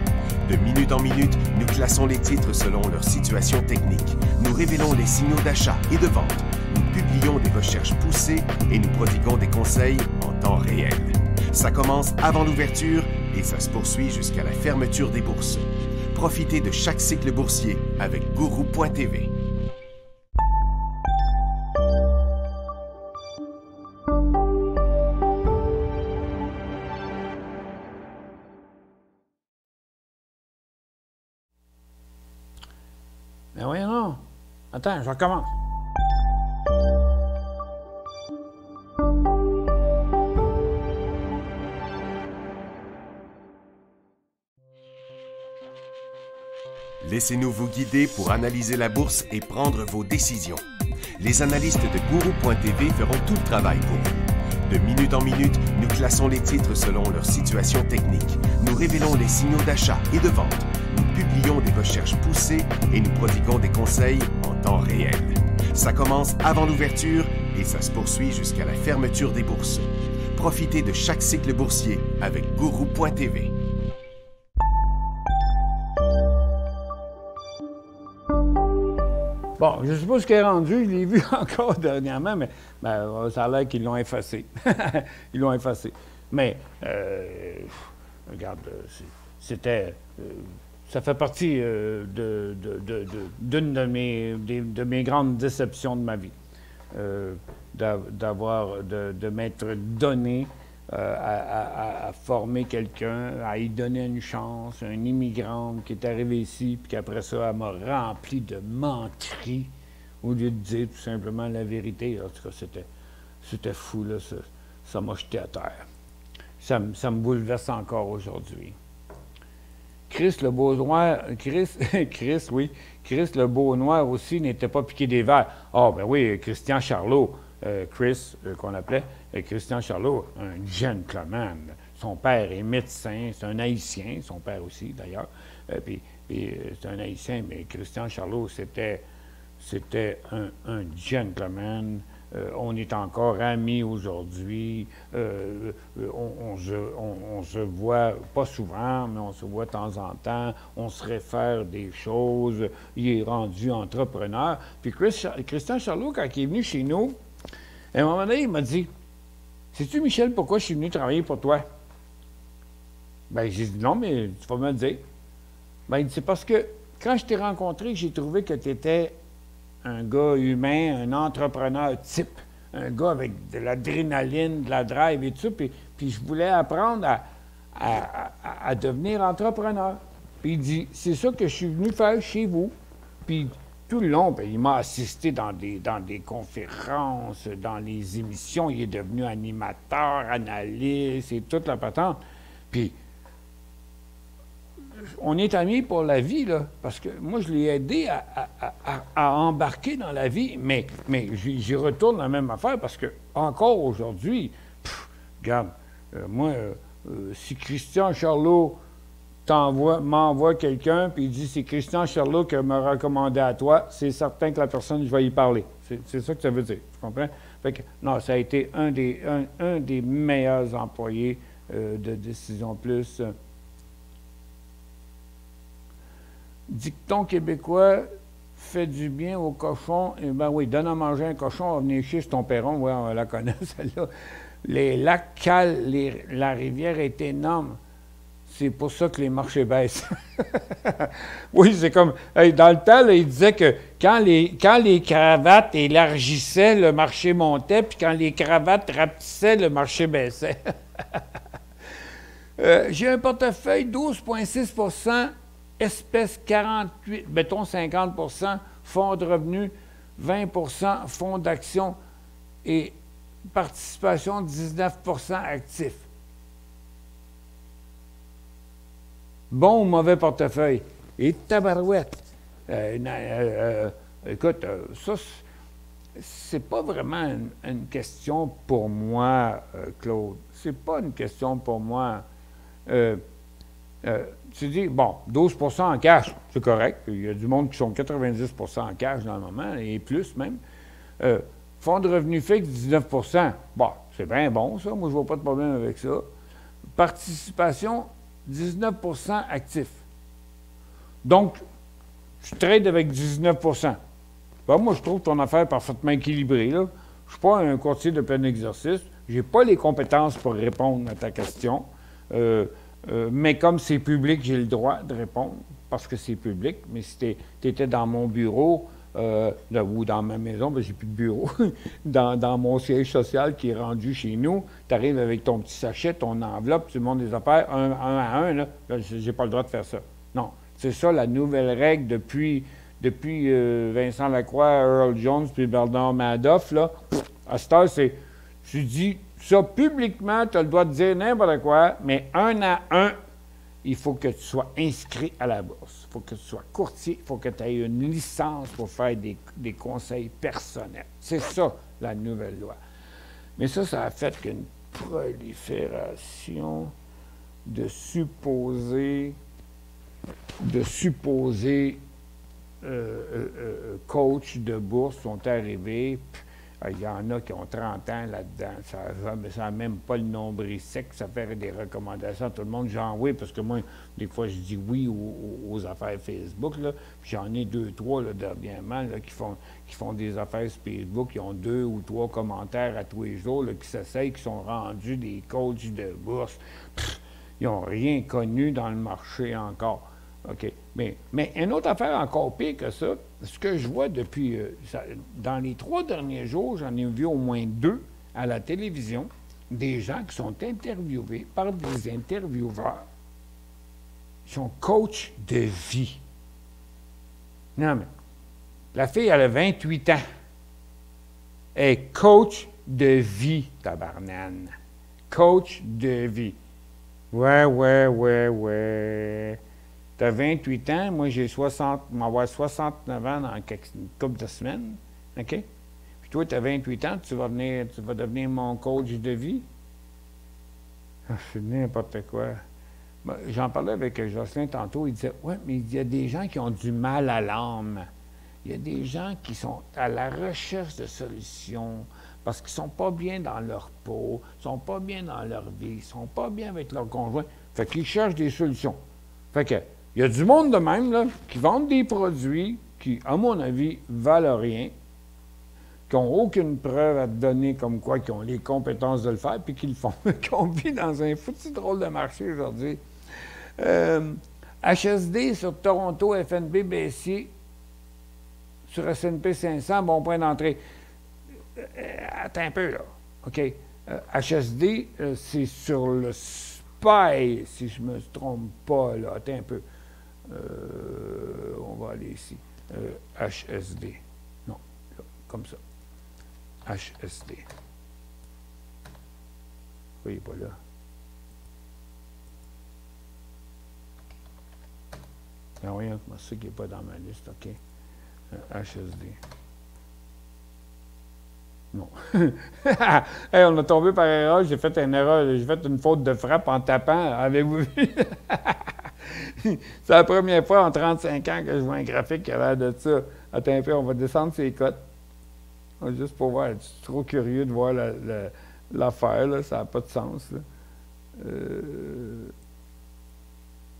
De minute en minute, nous classons les titres selon leur situation technique. Nous révélons les signaux d'achat et de vente. Nous publions des recherches poussées et nous prodiguons des conseils en temps réel. Ça commence avant l'ouverture et ça se poursuit jusqu'à la fermeture des bourses. Profitez de chaque cycle boursier avec Guru.tv. Mais voyons non. Attends, je recommence. Laissez-nous vous guider pour analyser la bourse et prendre vos décisions. Les analystes de Guru.tv feront tout le travail pour vous. De minute en minute, nous classons les titres selon leur situation technique. Nous révélons les signaux d'achat et de vente. Nous publions des recherches poussées et nous prodiguons des conseils en temps réel. Ça commence avant l'ouverture et ça se poursuit jusqu'à la fermeture des bourses. Profitez de chaque cycle boursier avec Guru.tv. Bon, je ne sais pas ce qu'il est rendu, je l'ai vu encore dernièrement, mais ça a l'air qu'ils l'ont effacé. Ils l'ont effacé. Mais, regarde, c'était... ça fait partie d'une de mes grandes déceptions de ma vie. De m'être donné à former quelqu'un, à y donner une chance, un immigrant qui est arrivé ici, puis qu'après ça, elle m'a rempli de menteries au lieu de dire tout simplement la vérité. En tout cas, c'était fou, là, ça m'a jeté à terre. Ça me bouleverse encore aujourd'hui. Chris le Beau-Noir, Chris le Beau-Noir aussi n'était pas piqué des verres. Ah, ben oui, Christian Charlot, Chris, qu'on appelait, Christian Charlot, un gentleman. Son père est médecin, c'est un Haïtien, son père aussi d'ailleurs. Puis c'est un Haïtien, mais Christian Charlot, c'était un gentleman. On est encore amis aujourd'hui. On se voit pas souvent, mais on se voit de temps en temps. On se réfère des choses. Il est rendu entrepreneur. Puis Christian Charlot, quand il est venu chez nous, à un moment donné, il m'a dit « Sais-tu, Michel, pourquoi je suis venu travailler pour toi? » Ben, j'ai dit « Non, mais tu vas me le dire. » Ben, il dit « C'est parce que quand je t'ai rencontré, j'ai trouvé que tu étais un gars humain, un entrepreneur type, un gars avec de l'adrénaline, de la drive et tout ça, puis je voulais apprendre à devenir entrepreneur. » Puis il dit « C'est ça que je suis venu faire chez vous. » Puis tout le long, ben, il m'a assisté dans des conférences, dans les émissions. Il est devenu animateur, analyste et toute la patente. Puis, on est amis pour la vie, là, parce que moi, je l'ai aidé à embarquer dans la vie, mais j'y retourne la même affaire, parce que encore aujourd'hui, regarde, si Christian Charlot m'envoie quelqu'un, puis il dit « C'est Christian Charlot qui m'a recommandé à toi », c'est certain que la personne, je vais y parler. C'est ça que ça veut dire, tu comprends? Fait que, non, ça a été un des meilleurs employés de Décision Plus. Dicton québécois, fait du bien au cochon. Eh bien oui, donne à manger un cochon, on va venir chier sur ton perron. Oui, on la connaît, celle-là. Les lacs calent, la rivière est énorme. C'est pour ça que les marchés baissent. Oui, c'est comme... dans le temps, là, il disait que quand les cravates élargissaient, le marché montait, puis quand les cravates rapetissaient, le marché baissait. J'ai un portefeuille 12,6 espèces 48, mettons 50 fonds de revenus 20 fonds d'action et participation 19 actifs. Bon ou mauvais portefeuille? Et tabarouette. Écoute, ça, c'est pas vraiment une question pour moi, Claude. C'est pas une question pour moi. Tu dis, bon, 12 en cash, c'est correct. Il y a du monde qui sont 90 en cash dans le moment, et plus même. Fonds de revenus fixe, 19 bon, c'est bien bon, ça. Moi, je vois pas de problème avec ça. Participation, 19 actif. Donc, je trade avec 19 ben, moi, je trouve ton affaire parfaitement équilibrée. Là. Je ne suis pas un courtier de plein exercice. Je n'ai pas les compétences pour répondre à ta question. Mais comme c'est public, j'ai le droit de répondre parce que c'est public. Mais si tu étais dans mon bureau ou dans ma maison, ben, j'ai plus de bureau, dans mon siège social qui est rendu chez nous, tu arrives avec ton petit sachet, ton enveloppe, tu montes des affaires un à un, là j'ai pas le droit de faire ça. Non, c'est ça la nouvelle règle depuis depuis Vincent Lacroix, Earl Jones, puis Bernard Madoff, là, à cette heure, c'est... Tu dis ça publiquement, tu as le droit de dire n'importe quoi, mais un à un, il faut que tu sois inscrit à la bourse. Il faut que tu sois courtier, il faut que tu aies une licence pour faire des conseils personnels. C'est ça, la nouvelle loi. Mais ça a fait qu'une prolifération de supposés coachs de bourse sont arrivés. Il y en a qui ont 30 ans là-dedans. Ça n'a même pas le nombril sec. Ça fait des recommandations à tout le monde. Genre oui, parce que moi, des fois, je dis oui aux affaires Facebook. Là. Puis j'en ai 2, 3 là, dernièrement là, qui font des affaires sur Facebook. Ils ont 2 ou 3 commentaires à tous les jours là, qui s'essayent, qui sont rendus des coachs de bourse. Pff, ils n'ont rien connu dans le marché encore. OK. Mais une autre affaire encore pire que ça, ce que je vois depuis... dans les 3 derniers jours, j'en ai vu au moins 2 à la télévision, des gens qui sont interviewés par des intervieweurs. Ils sont coachs de vie. Non, mais la fille, elle a 28 ans. Elle est coach de vie, tabarnane. Coach de vie. Ouais. T'as 28 ans, moi j'ai 69 ans dans une couple de semaines, OK? Puis toi, tu as 28 ans, tu vas devenir mon coach de vie? C'est n'importe quoi. Ben, j'en parlais avec Jocelyn tantôt, il disait, ouais, mais il y a des gens qui ont du mal à l'âme. Il y a des gens qui sont à la recherche de solutions parce qu'ils ne sont pas bien dans leur peau, ils ne sont pas bien dans leur vie, ils ne sont pas bien avec leur conjoint. Fait qu'ils cherchent des solutions. Fait que, il y a du monde de même, là, qui vendent des produits qui, à mon avis, valent rien, qui n'ont aucune preuve à te donner comme quoi, qui ont les compétences de le faire, puis qui le font. Qu'on vit dans un foutu drôle de marché aujourd'hui. HSD sur Toronto, FNB baissier, sur S&P 500, bon point d'entrée. Attends un peu, là. OK. HSD, c'est sur le SPY, si je ne me trompe pas, là. Attends un peu. On va aller ici. HSD. Non, là, comme ça. HSD. Oui, il n'est pas là. Ben voyons, moi, c'est ça qui n'est pas dans ma liste, OK. HSD. Non. Hey, on a tombé par erreur, j'ai fait une erreur, j'ai fait une faute de frappe en tapant. Avez-vous vu? C'est la première fois en 35 ans que je vois un graphique qui a l'air de ça. Attends un peu, on va descendre ces cotes. Juste pour voir, je suis trop curieux de voir l'affaire, là, ça n'a pas de sens.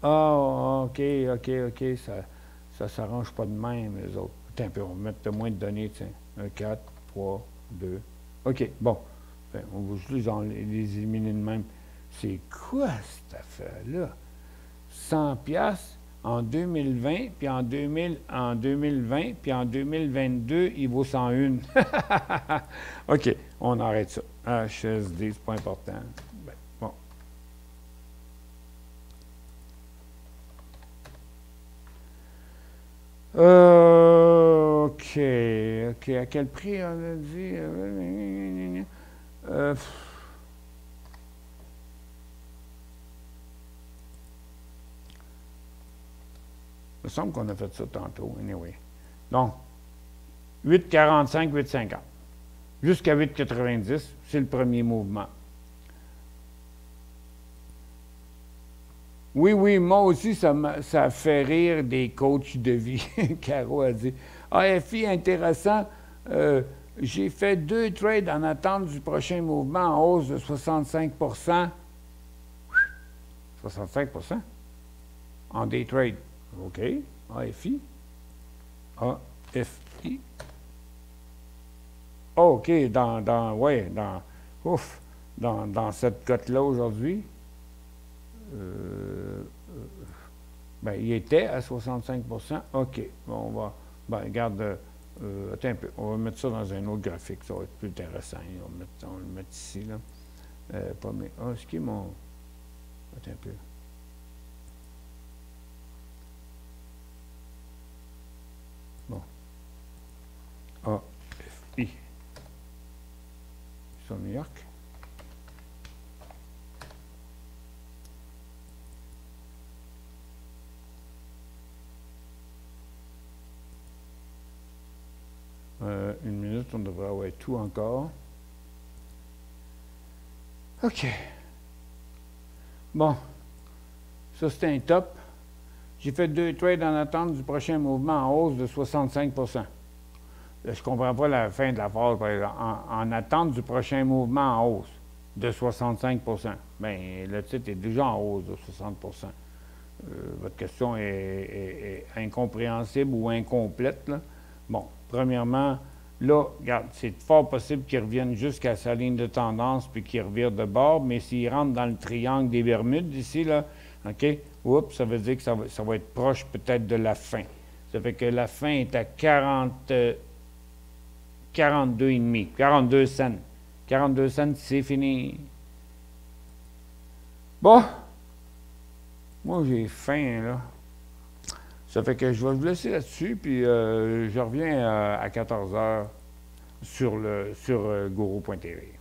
OK, ça s'arrange pas de même, les autres. Attends un peu, on va mettre moins de données, tiens. 1, 4, 3, 2. OK, bon. Ben, on va juste les éliminer de même. C'est quoi cette affaire-là? 100 piastres en 2020, puis en 2020, puis en 2022, il vaut 101. OK, on arrête ça. HSD, c'est pas important. Ben, bon. OK. À quel prix on a dit? Il me semble qu'on a fait ça tantôt, anyway. Donc, 8,45, 8,50. Jusqu'à 8,90, c'est le premier mouvement. Oui, moi aussi, ça fait rire des coachs de vie. Caro a dit, AFI, intéressant, j'ai fait 2 trades en attente du prochain mouvement en hausse de 65 65 en day trade. OK. AFI. AFI. OK. Dans cette cote-là aujourd'hui, il était à 65 OK. Bon, on va. Regarde. Attends un peu. On va mettre ça dans un autre graphique. Ça va être plus intéressant. On va le mettre ici, là. Ce qui est mon. Attends un peu. Bon. AFI. Sur New York. Une minute, on devrait avoir tout encore. OK. Bon. Ça, c'était un top. J'ai fait 2 trades en attente du prochain mouvement en hausse de 65 %. Là, je ne comprends pas la fin de la phrase, par exemple. En attente du prochain mouvement en hausse de 65 %. Bien, le titre est déjà en hausse de 60 %. Votre question est incompréhensible ou incomplète, là. Bon, premièrement, là, regarde, c'est fort possible qu'il revienne jusqu'à sa ligne de tendance puis qu'il revire de bord, mais s'il rentre dans le triangle des Bermudes ici, là, OK, oups, ça veut dire que ça va être proche peut-être de la fin. Ça fait que la fin est à 42,5, 42 cents. 42 cents, c'est fini. Bon, moi j'ai faim, là. Ça fait que je vais vous laisser là-dessus, puis je reviens à 14 h sur Guru.tv.